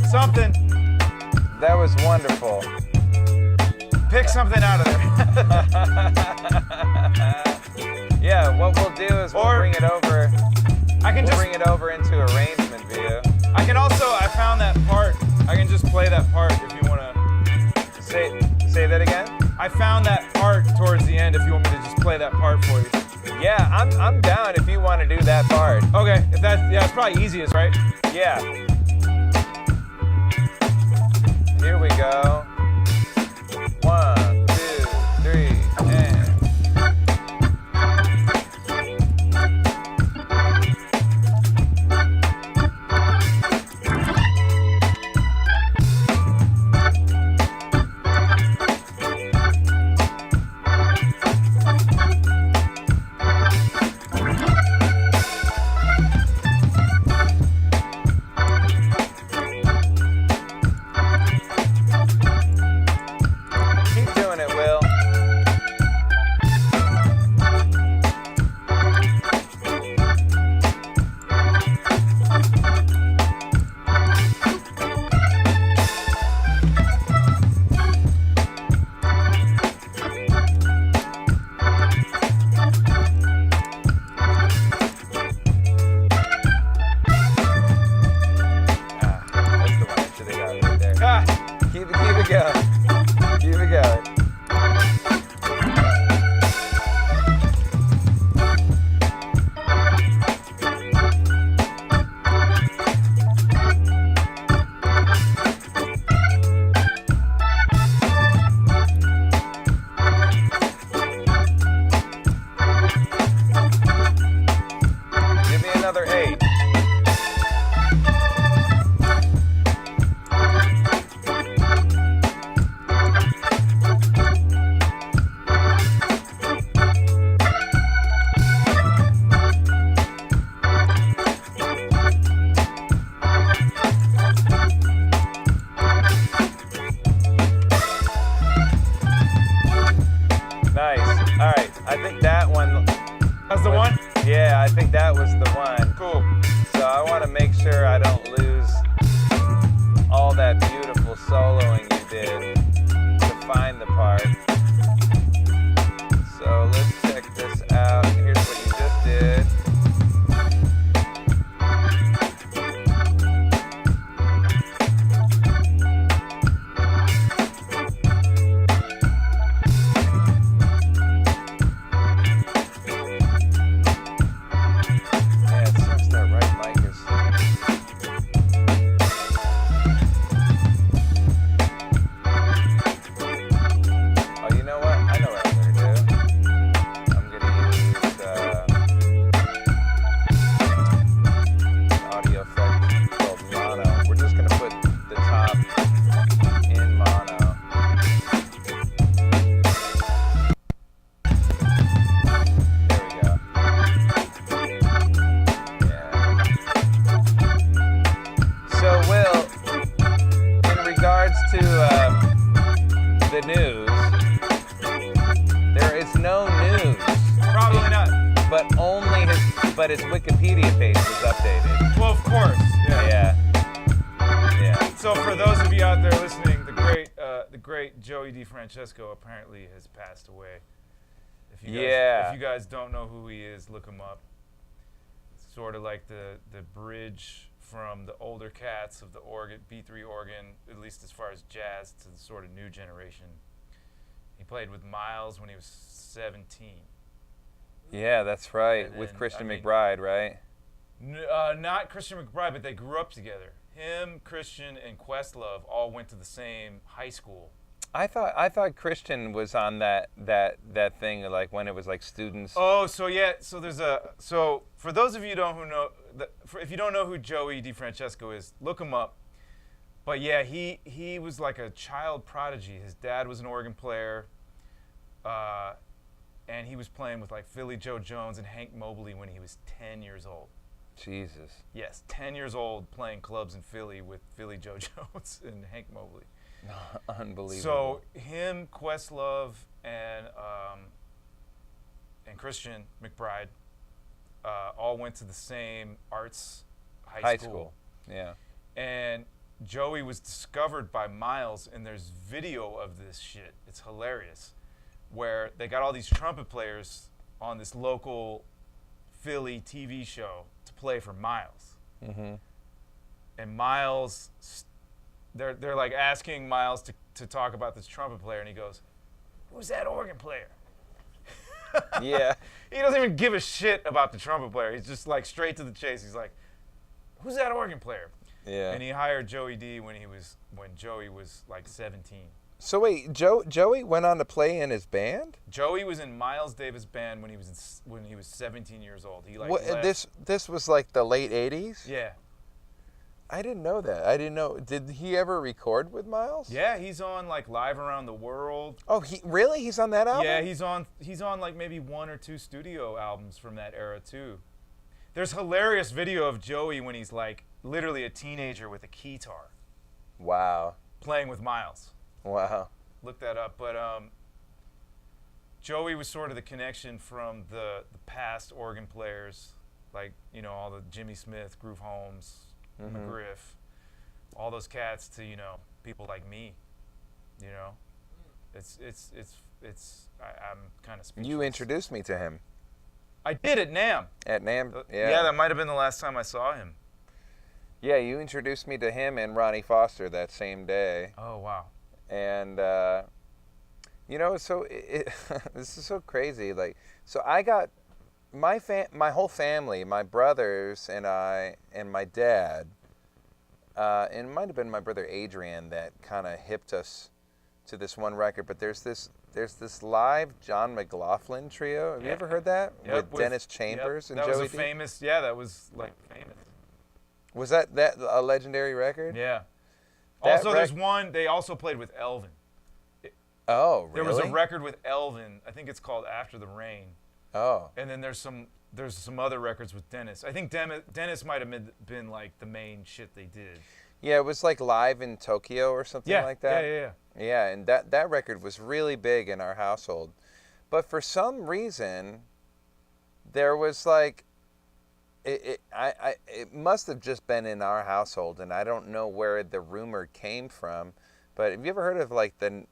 Something. That was wonderful. Pick something out of there. Yeah, what we'll do is we'll bring it over. Bring it over into arrangement view. I can also, I found that part. I can just play that part if you want to. Say that again? I found that part towards the end if you want me to just play that part for you. Yeah, I'm down if you want to do that part. Okay, if that's, yeah, it's probably easiest, right? Yeah. Here we go. 1, 2, 3, and. I think that one. That's the one? Yeah, I think that was the one. Cool. So I want to make sure I don't lose all that beautiful soloing you did to find the part. So let's check this out. Here's what you just did. Yeah, it seems that right mic is. Oh, you know what? I know what I'm gonna do. I'm gonna use an audio effect called mono. We're just gonna put the top in mono. There we go. Yeah. So, Will, in regards to the news, there is no news, Probably not. but his Wikipedia page was updated. Well, of course. Yeah. Yeah. So for those of you out there listening, the great Joey DeFrancesco apparently has passed away. If you guys don't know who he is, look him up. It's sort of like the bridge from the older cats of the organ, B3 organ, at least as far as jazz, to the sort of new generation. He played with Miles when he was 17. Yeah, that's right. And With then, Christian I mean- McBride, right? Not Christian McBride, but they grew up together. Him, Christian, and Questlove all went to the same high school. I thought Christian was on that thing, like when it was like students. Oh, so there's so for those of you if you don't know who Joey DeFrancesco is, look him up. But yeah, he was like a child prodigy. His dad was an organ player, and he was playing with like Philly Joe Jones and Hank Mobley when he was 10 years old. Jesus. Yes, 10 years old playing clubs in Philly with Philly Joe Jones and Hank Mobley. Unbelievable. So him, Questlove, and Christian McBride all went to the same arts high school. Yeah. And Joey was discovered by Miles, and there's video of this shit. It's hilarious, where they got all these trumpet players on this local Philly TV show to play for Miles. Mm-hmm. And Miles, they're like asking Miles to talk about this trumpet player, and he goes, "Who's that organ player?" Yeah. He doesn't even give a shit about the trumpet player. He's just like straight to the chase. He's like, "Who's that organ player?" Yeah. And he hired Joey D when Joey was like 17. So wait, Joey went on to play in his band? Joey was in Miles Davis' band when he was 17 years old. He like What, left. this was like the late 80s? Yeah. I didn't know that. I didn't know. Did he ever record with Miles? Yeah, he's on like Live Around the World. Oh, he's on that album? Yeah, he's on like maybe 1 or 2 studio albums from that era too. There's hilarious video of Joey when he's like literally a teenager with a keytar Wow. playing with Miles. Wow. Look that up. But Joey was sort of the connection from the past organ players, like, you know, all the Jimmy Smith, Groove Holmes, McGriff, all those cats to, you know, people like me, you know. I'm kind of speechless. You introduced me to him I did at NAMM. at NAMM. Yeah, that might have been the last time I saw him. Yeah, you introduced me to him and Ronnie Foster that same day. Oh, wow. And you know, so this is so crazy. Like, so I got my whole family, my brothers and I, and my dad, and it might have been my brother Adrian that kind of hipped us to this one record. But there's this live John McLaughlin trio. Have you ever heard that? Yep, with Dennis Chambers and that Joey was D? famous. Yeah, that was like famous. Was that a legendary record? Yeah. That Also, there's one. They also played with Elvin. Oh, really? There was a record with Elvin. I think it's called After the Rain. Oh. And then there's some other records with Dennis. I think Dennis might have been like the main shit they did. Yeah, it was like Live in Tokyo or something like that. Yeah. Yeah, and that record was really big in our household. But for some reason, there was like, it must have just been in our household, and I don't know where the rumor came from. But have you ever heard of like the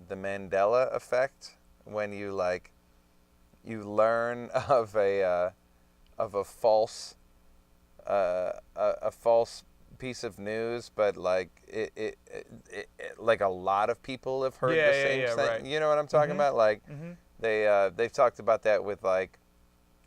Mandela effect, when you like you learn of a false piece of news, but like it like a lot of people have heard the same thing. Right. You know what I'm talking about? Like they've talked about that with like,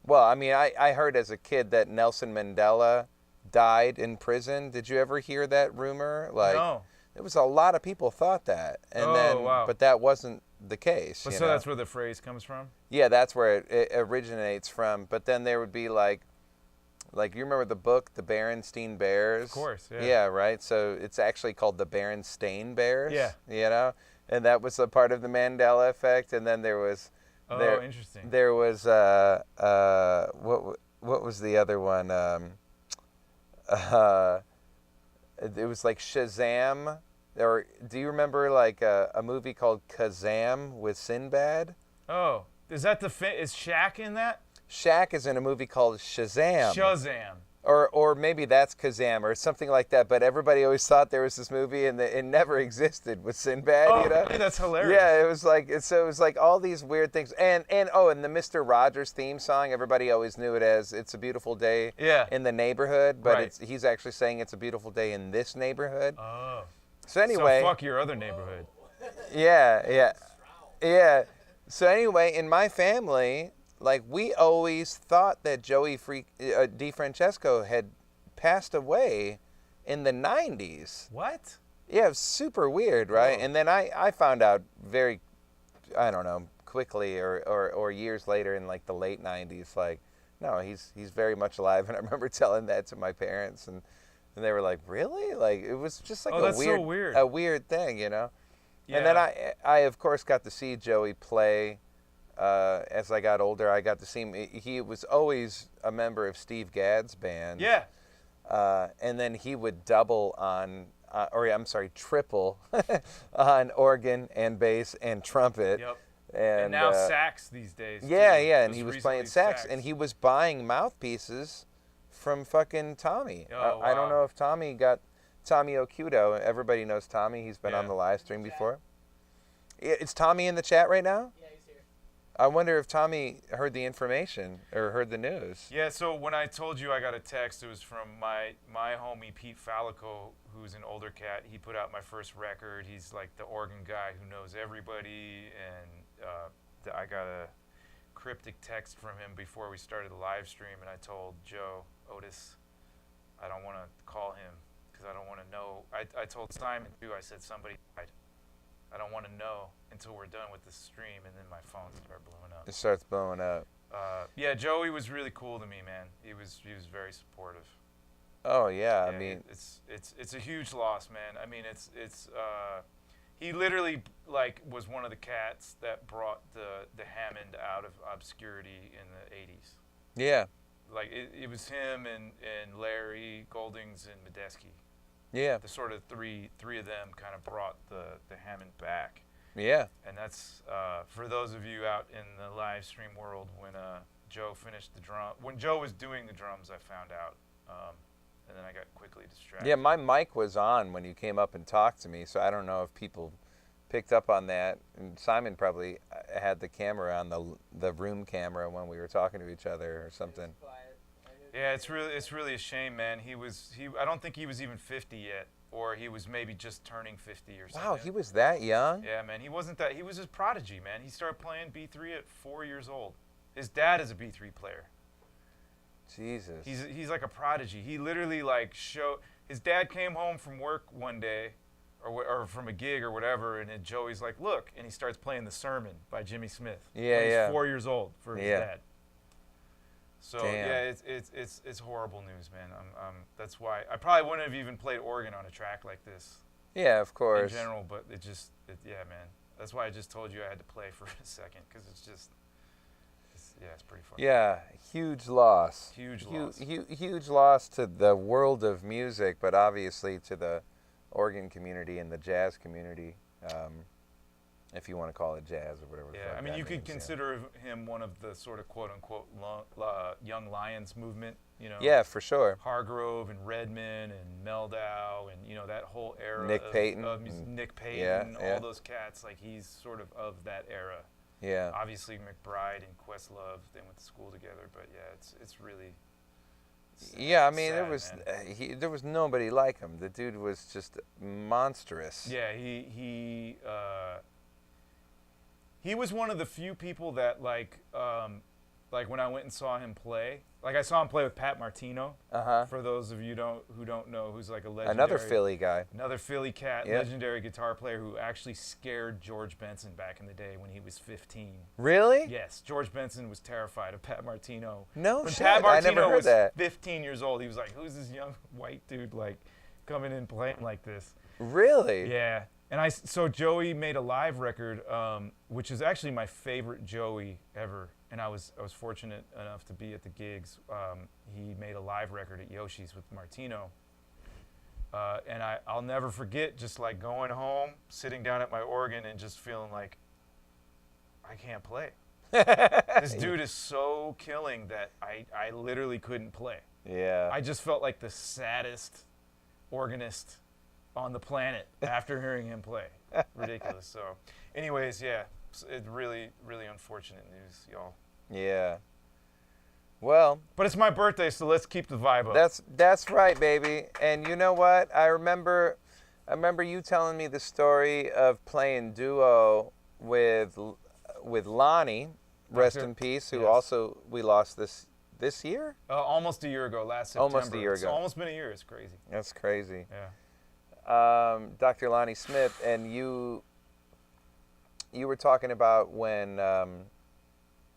well, I mean, I heard as a kid that Nelson Mandela died in prison. Did you ever hear that rumor? Like, no. It was a lot of people thought that, and but that wasn't the case. But so that's where the phrase comes from? Yeah, that's where it originates from. But then there would be like you remember the book, The Berenstain Bears? Of course, yeah. Yeah, right? So it's actually called The Berenstain Bears. Yeah. You know? And that was a part of the Mandela effect. And then there was... interesting. There was... what was the other one? It was like Shazam. Or do you remember like a movie called Kazam with Sinbad? Oh, is that is Shaq in that? Shaq is in a movie called Shazam. Shazam. Or maybe that's Kazam or something like that. But everybody always thought there was this movie and it never existed with Sinbad. Oh, you know? that's hilarious. Yeah, it was like all these weird things. And the Mr. Rogers theme song, everybody always knew it as "It's a Beautiful Day in the Neighborhood," but he's actually saying "It's a beautiful day in this neighborhood." Oh. So anyway. So fuck your other neighborhood. Yeah. So anyway, in my family, like, we always thought that Joey DeFrancesco had passed away in the 90s. What? Yeah, it was super weird, right? And then I found out very, I don't know, quickly or years later in like the late 90s, like, no, he's very much alive. And I remember telling that to my parents, and they were like, really? Like, it was just like a weird thing, you know? Yeah. And then I of course got to see Joey play. As I got older, I got to see him. He was always a member of Steve Gadd's band. Yeah. And then he would double on, triple on organ and bass and trumpet. Yep. And now sax these days. Yeah, and he was playing sax, and he was buying mouthpieces from fucking Tommy. Oh, wow. I don't know if Tommy Okudo. Everybody knows Tommy. He's been on the live stream before. Is Tommy in the chat right now? Yeah, he's here. I wonder if Tommy heard the information or heard the news. Yeah, so when I told you I got a text, it was from my homie Pete Fallico, who's an older cat. He put out my first record. He's like the organ guy who knows everybody, and I got a cryptic text from him before we started the live stream, and I told Joe, Otis, I don't want to call him because I don't want to know. I told Simon too, I said somebody died. I don't want to know until we're done with the stream, and then my phone started blowing up. It starts blowing up. Yeah, Joey was really cool to me, man. He was very supportive. Oh yeah, I mean, it's a huge loss, man. I mean, it's he literally like was one of the cats that brought the Hammond out of obscurity in the 80s. Yeah. Like it was him and Larry Goldings and Medeski. Yeah. The sort of three of them kind of brought the Hammond back. Yeah. And that's for those of you out in the live stream world, when Joe finished the drum, when Joe was doing the drums, I found out, and then I got quickly distracted. Yeah, my mic was on when you came up and talked to me, so I don't know if people picked up on that. And Simon probably had the camera on, the room camera, when we were talking to each other or something. Yeah, it's really a shame, man. I don't think he was even 50 yet, or he was maybe just turning 50 or something. Wow, he was that young? Yeah, man, he was a prodigy, man. He started playing B3 at 4 years old. His dad is a B3 player. Jesus. He's like a prodigy. He literally his dad came home from work one day, or from a gig or whatever, and Joey's like, look, and he starts playing The Sermon by Jimmy Smith. Yeah, when yeah. He's 4 years old for his dad. So damn. Yeah, it's horrible news, man. That's why I probably wouldn't have even played organ on a track like this. Yeah, of course. In general, but yeah, man. That's why I just told you I had to play for a second, because it's pretty fucking. Yeah, huge loss. Huge loss. Huge loss to the world of music, but obviously to the organ community and the jazz community. if you want to call it jazz or whatever. Yeah, I mean, you could consider him one of the sort of quote-unquote Young Lions movement, you know. Yeah, for sure. Hargrove and Redman and Meldau and, you know, that whole era. Nick Payton. Nick Payton, yeah. all those cats. Like, he's sort of that era. Yeah. Obviously, McBride and Questlove, they went to school together, but yeah, it's really. Yeah, I mean, sad, there was nobody like him. The dude was just monstrous. Yeah, he was one of the few people that like when I went and saw him play. Like I saw him play with Pat Martino. For those of you who don't know, who's like a legendary. Another Philly guy. Another Philly cat, Yep. legendary guitar player who actually scared George Benson back in the day when he was 15. Really? Yes, George Benson was terrified of Pat Martino. No when shit. Pat Martino I never heard was that. 15 years old, he was like, "Who's this young white dude like coming in playing like this?" Really? Yeah. And so Joey made a live record, which is actually my favorite Joey ever. And I was fortunate enough to be at the gigs. He made a live record at Yoshi's with Martino. And I'll never forget just like going home, sitting down at my organ and just feeling like, I can't play. This dude is so killing that I literally couldn't play. Yeah. I just felt like the saddest organist on the planet after hearing him play. Ridiculous. So anyways, yeah, it's really, really unfortunate news, y'all. Yeah. Well, but it's my birthday, so let's keep the vibe up. That's right, baby. And you know what? I remember you telling me the story of playing duo with Lonnie, rest in peace, who also we lost this year? Almost a year ago, last September. Almost a year ago. It's almost been a year. It's crazy. That's crazy. Yeah. Dr. Lonnie Smith, and you were talking about when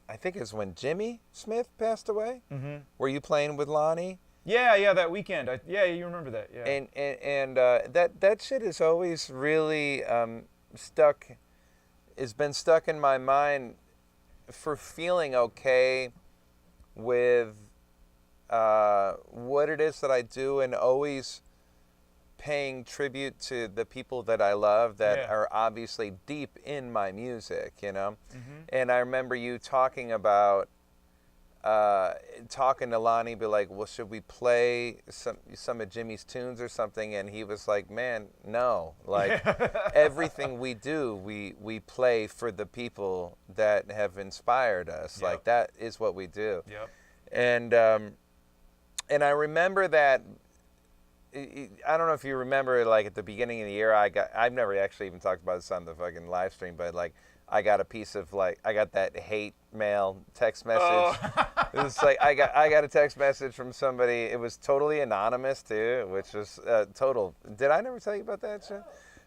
I think it was when Jimmy Smith passed away. Mm-hmm. Were you playing with Lonnie? Yeah, that weekend. You remember that? Yeah. And that shit is always really stuck. Has been stuck in my mind for feeling okay with what it is that I do, and always paying tribute to the people that I love that are obviously deep in my music, you know? Mm-hmm. And I remember you talking about, talking to Lonnie, be like, well, should we play some of Jimmy's tunes or something? And he was like, man, no. Like, everything we do, we play for the people that have inspired us. Like, that is what we do. Yep. And I remember that, I don't know if you remember, like at the beginning of the year, I've never actually even talked about this on the fucking live stream, but like I got a piece of I got that hate mail text message. Oh. It was like I got a text message from somebody. It was totally anonymous too, which was total. Did I never tell you about that shit?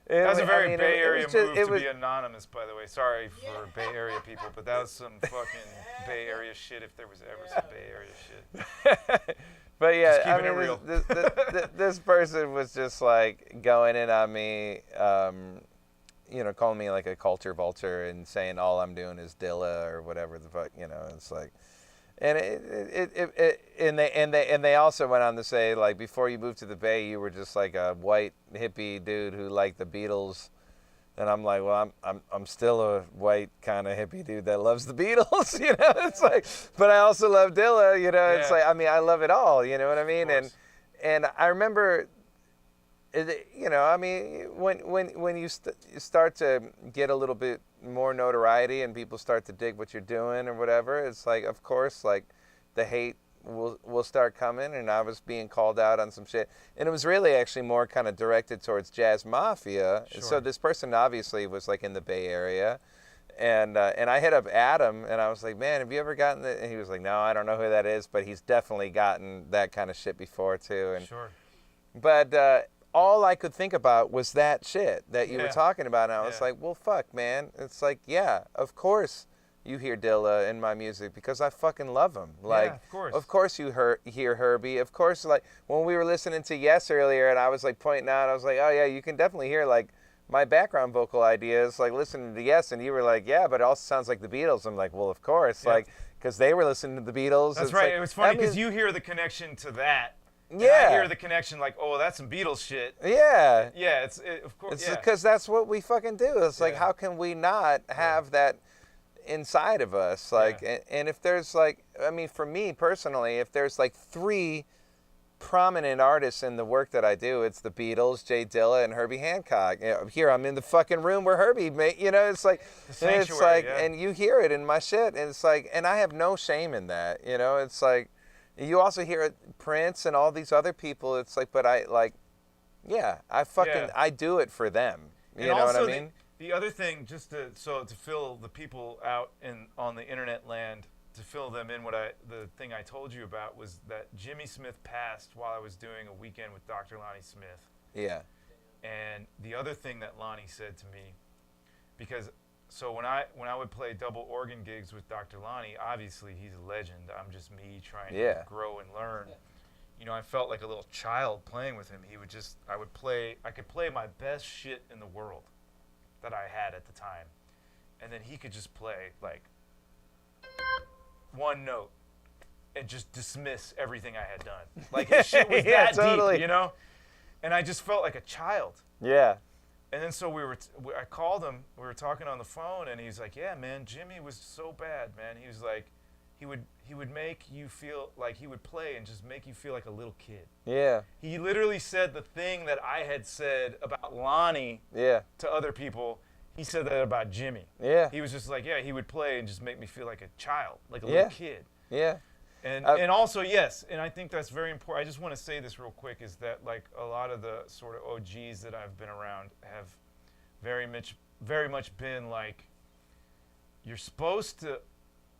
That's a very Bay Area move to be anonymous, by the way. Sorry for Bay Area people, but that was some fucking Bay Area shit if there was ever some Bay Area shit. But yeah, I mean, this person was just like going in on me, you know, calling me like a culture vulture and saying all I'm doing is Dilla or whatever the fuck, you know. It's like, and they also went on to say, like, before you moved to the Bay, you were just like a white hippie dude who liked the Beatles. And I'm like, well, I'm still a white kind of hippie dude that loves the Beatles, you know. It's like, but I also love Dilla, you know. Yeah. It's like, I mean, I love it all, you know what I mean? And I remember, you know, I mean, when you start to get a little bit more notoriety and people start to dig what you're doing or whatever, it's like, of course, like the hate will start coming, and I was being called out on some shit, and it was really actually more kind of directed towards Jazz Mafia. Sure. So this person obviously was like in the Bay Area, and I hit up Adam, and I was like, man, have you ever gotten that? And he was like, no, I don't know who that is, but he's definitely gotten that kind of shit before too. And sure. But all I could think about was that shit that you were talking about, and I was like, well, fuck, man. It's like, yeah, of course you hear Dilla in my music because I fucking love him. Like, of course you hear Herbie. Of course, like when we were listening to Yes earlier, and I was like pointing out, I was like, oh yeah, you can definitely hear like my background vocal ideas, like listening to Yes, and you were like, yeah, but it also sounds like the Beatles. I'm like, well, of course, like because they were listening to the Beatles. That's right. Like, it was funny because you hear the connection to that, And I hear the connection like, oh, that's some Beatles shit. Yeah. Yeah, of course. It's because that's what we fucking do. It's like, how can we not have that inside of us? Like, and if there's like, I mean, for me personally, if there's like 3 prominent artists in the work that I do, it's the Beatles, Jay Dilla, and Herbie Hancock. You know, here I'm in the fucking room where Herbie made, you know, it's like, and you hear it in my shit, and it's like, and I have no shame in that, you know, it's like, you also hear it, Prince and all these other people, it's like, but I like, I do it for them, you know what I mean? The other thing, just to fill the people out on the internet land, to fill them in, the thing I told you about was that Jimmy Smith passed while I was doing a weekend with Dr. Lonnie Smith. Yeah. And the other thing that Lonnie said to me, because so when I would play double organ gigs with Dr. Lonnie, obviously he's a legend. I'm just me trying to grow and learn. You know, I felt like a little child playing with him. I could play my best shit in the world that I had at the time, and then he could just play like one note and just dismiss everything I had done. Like his shit was that deep, you know? And I just felt like a child. Yeah. And then so I called him, we were talking on the phone, and he's like, yeah, man, Jimmy was so bad, man. He was like, he would make you feel like he would play and just make you feel like a little kid. Yeah. He literally said the thing that I had said about Lonnie to other people. He said that about Jimmy. Yeah. He was just like, he would play and just make me feel like a child, like a little kid. Yeah. And also, yes, and I think that's very important. I just want to say this real quick, is that like a lot of the sort of OGs that I've been around have very much been like, you're supposed to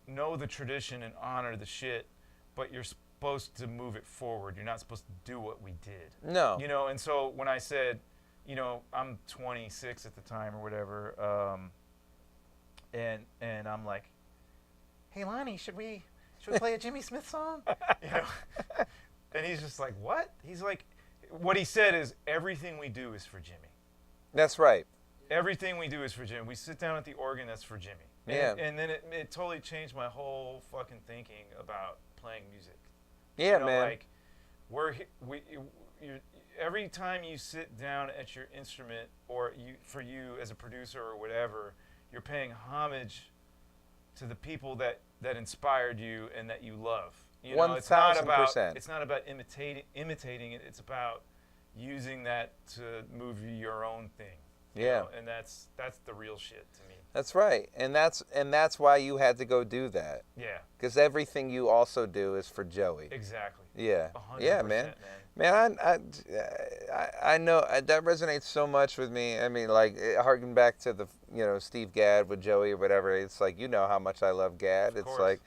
know the tradition and honor the shit, but you're supposed to move it forward. You're not supposed to do what we did. No. You know, and so when I said, you know, I'm 26 at the time or whatever, and I'm like, hey, Lonnie, should we play a Jimmy Smith song? You know, and he's just like, what? He's like, what he said is, everything we do is for Jimmy. That's right. Everything we do is for Jimmy. We sit down at the organ, that's for Jimmy. And then it totally changed my whole fucking thinking about playing music. Yeah, you know, man. Like, every time you sit down at your instrument, or for you as a producer or whatever, you're paying homage to the people that inspired you and that you love. You know, 1,000%. It's not about imitating it. It's about using that to move your own thing. You know? And that's the real shit to me. That's right, and that's why you had to go do that. Yeah. Because everything you also do is for Joey. Exactly. Yeah. 100%, Yeah, man. Man, I know that resonates so much with me. I mean, like, harking back to the, you know, Steve Gadd with Joey or whatever. It's like, you know how much I love Gadd. It's like,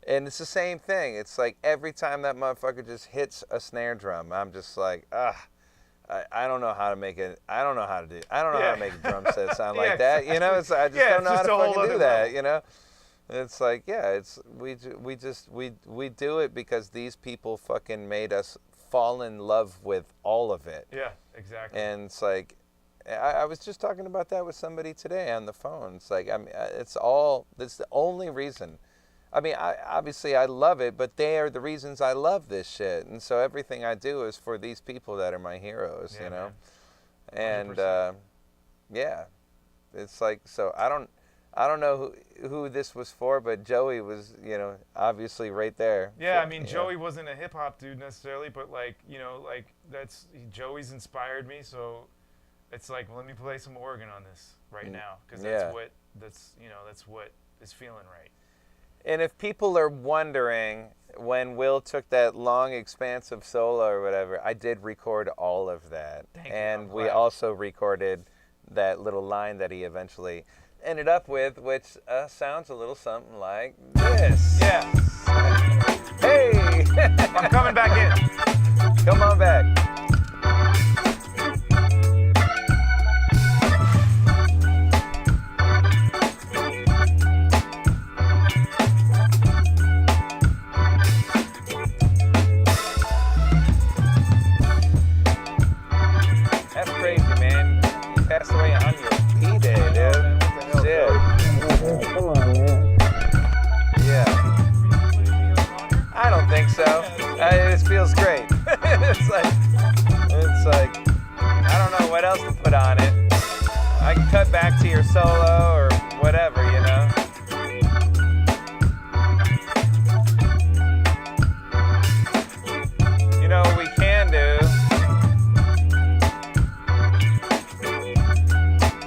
and it's the same thing. It's like every time that motherfucker just hits a snare drum, I'm just like, I don't know how to make it. I don't know how to do. I don't know how to make a drum set sound like that. You know, I just don't know how to fucking do that. You know, it's like, we do it because these people fucking made us fall in love with all of it. Yeah, exactly. And it's like, I was just talking about that with somebody today on the phone. It's like, I mean, that's the only reason. I mean, obviously I love it, but they are the reasons I love this shit. And so everything I do is for these people that are my heroes, you know? Man. And, it's like, so I don't know who this was for, but Joey was, you know, obviously right there. Yeah, I mean, Joey wasn't a hip-hop dude necessarily, but like, you know, like Joey's inspired me, so it's like, well, let me play some organ on this right now, because that's what is feeling right. And if people are wondering, when Will took that long, expansive solo or whatever, I did record all of that. And we also recorded that little line that he eventually ended up with, which sounds a little something like this. Yeah. Hey! I'm coming back in. Come on back. Passed away on your B-Day, dude. Shit. Come on, man. Yeah. I don't think so. It feels great. it's like, I don't know what else to put on it. I can cut back to your solo or whatever, you know. You know what we can do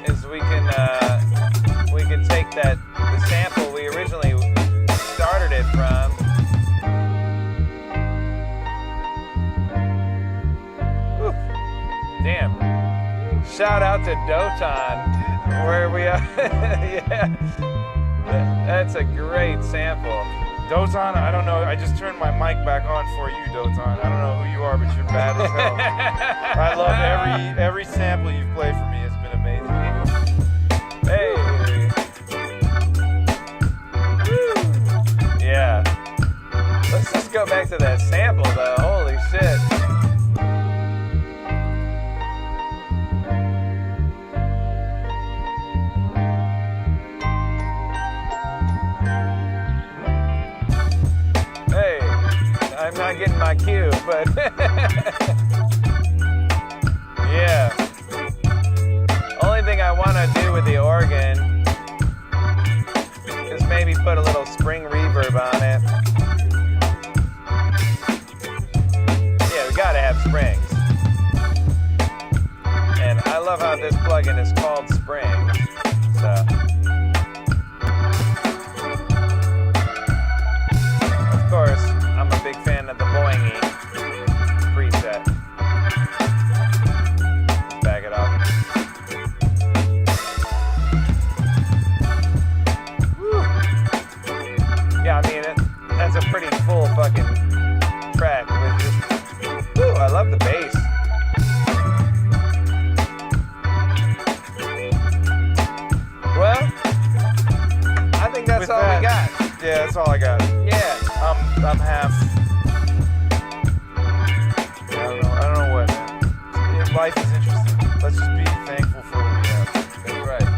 is we can take the sample we originally started it from. Whew. Damn. Shout out to Doton, where we are. Yeah. That's a great sample. Doton, I don't know. I just turned my mic back on for you, Doton. I don't know who you are, but you're bad as hell. I love every sample you've played for me. It's been amazing. Hey. Woo. Yeah. Let's just go back to that sample, though. Holy shit. I'm not getting my cue, but yeah. Only thing I want to do with the organ is maybe put a little spring reverb on it. Yeah, we gotta have springs. And I love how this plugin is called Springs. So. Of course, I'm a big fan of the boingy preset. Back it up. Woo. Yeah, I mean, that's a pretty full fucking track with just, woo, I love the bass. Well, I think that's all we got. Yeah, that's all I got. Yeah. I'm half. I don't know what, man. Life is interesting. Let's just be thankful for what we have. That's right.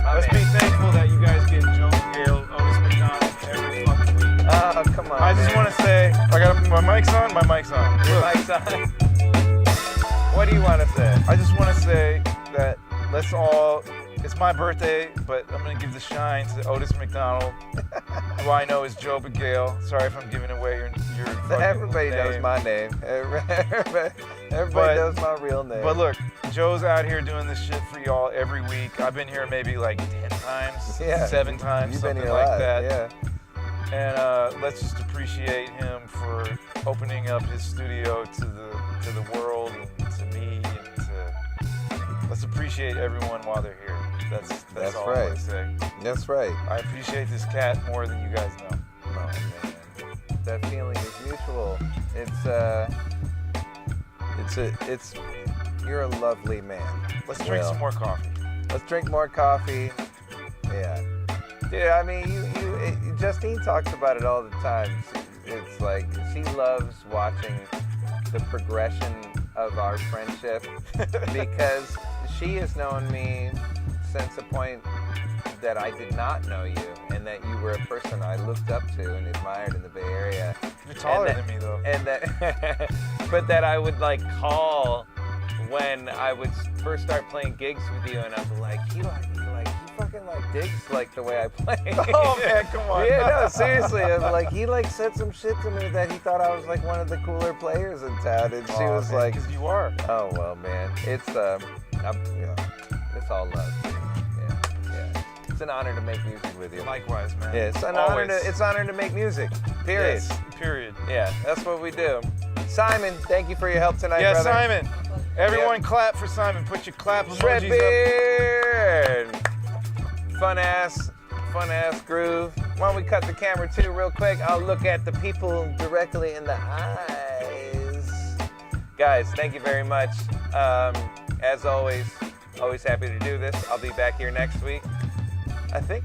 Let's be thankful that you guys get Joe Gale, Otis McDonald every fucking week. Oh, come on. I just want to say, I got my mic's on. My mic's on. Your Look, mic's on. What do you want to say? I just want to say that let's all. It's my birthday, but I'm gonna give the shine to Otis McDonald, who I know is Joe Gale. Sorry if I'm giving away your Everybody name. knows my name. Everybody knows my real name. But look, Joe's out here doing this shit for y'all every week. I've been here maybe like 10 times, 7 times, You've been something here like a lot, that. Yeah. And let's just appreciate him for opening up his studio to the world and to me, and let's appreciate everyone while they're here. That's all right. I want to say. That's right. I appreciate this cat more than you guys know. Oh man, that feeling is mutual. You're a lovely man. Let's drink some more coffee. Let's drink more coffee. Yeah. Dude, I mean, Justine talks about it all the time. It's like she loves watching the progression of our friendship because she has known me since the point that I did not know you, and that you were a person I looked up to and admired in the Bay Area. You're taller than me, though. And that, but that I would like call when I would first start playing gigs with you, and I'd be like, he fucking like digs like the way I play. Oh man, come on. Yeah, no, seriously. I'm like, he like said some shit to me that he thought I was like one of the cooler players in town, and she was man, like, 'cause you are. Oh well, man, it's all love. Yeah. It's an honor to make music with you. Likewise, man. Yeah, it's an honor to make music. Period. Yes, period. Yeah, that's what we do. Simon, thank you for your help tonight, Yeah, brother. Simon. Everyone clap for Simon. Put your clap Shred emojis up. beard. Fun ass groove. Why don't we cut the camera too real quick? I'll look at the people directly in the eyes. Guys, thank you very much. As always happy to do this. I'll be back here next week. I think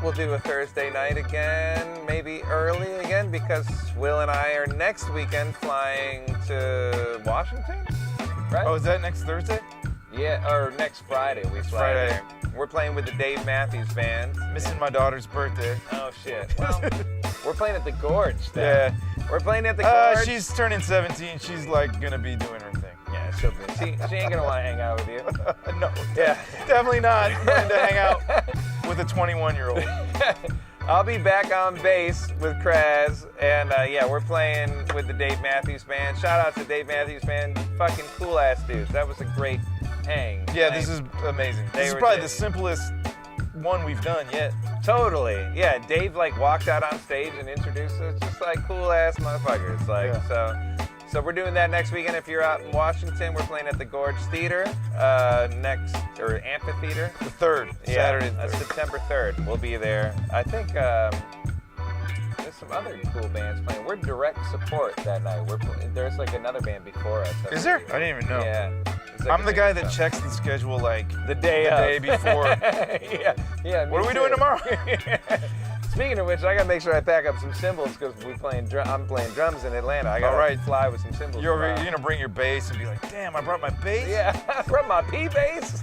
we'll do a Thursday night again, maybe early again, because Will and I are next weekend flying to Washington, right? Oh, is that next Thursday? Yeah, or next Friday. We fly Friday. there. We're playing with the Dave Matthews Band. Missing my daughter's birthday. Oh, shit. Well, We're playing at the Gorge. Then. Yeah. We're playing at the Gorge. She's turning 17. She's like gonna be doing her thing. Yeah, she'll be. She ain't gonna want to hang out with you. No. Yeah. Definitely not going to hang out with a 21-year-old. I'll be back on bass with Kraz, and yeah, we're playing with the Dave Matthews Band. Shout out to Dave Matthews Band, fucking cool ass dudes. That was a great hang. Yeah, this is amazing. This is probably the simplest one we've done yet. Totally. Yeah, Dave like walked out on stage and introduced us, just like cool ass motherfuckers. Like so we're doing that next weekend. If you're out in Washington, we're playing at the Gorge Theater Amphitheater. The 3rd, Saturday the 3rd. September 3rd. We'll be there. I think there's some other cool bands playing. We're direct support that night. There's like another band before us. Is there? I didn't even know. Yeah. Like I'm the guy that checks the schedule like the day before. Yeah. What are we doing tomorrow? Speaking of which, I gotta make sure I pack up some cymbals because I'm playing drums in Atlanta. I gotta fly with some cymbals. You're gonna bring your bass and be like, damn, I brought my bass? Yeah, I brought my P bass.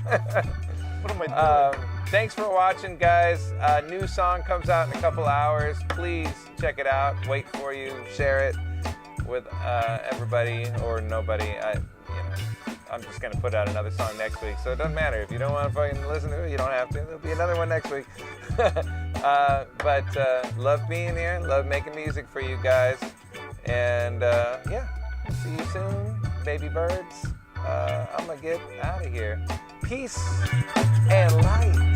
What am I doing? Thanks for watching, guys. New song comes out in a couple hours. Please check it out. Wait for you. Share it with everybody or nobody. I'm just gonna put out another song next week, so it doesn't matter. If you don't want to fucking listen to it, you don't have to. There'll be another one next week. But love being here, love making music for you guys, and yeah, see you soon, baby birds. I'm gonna get out of here. Peace and light.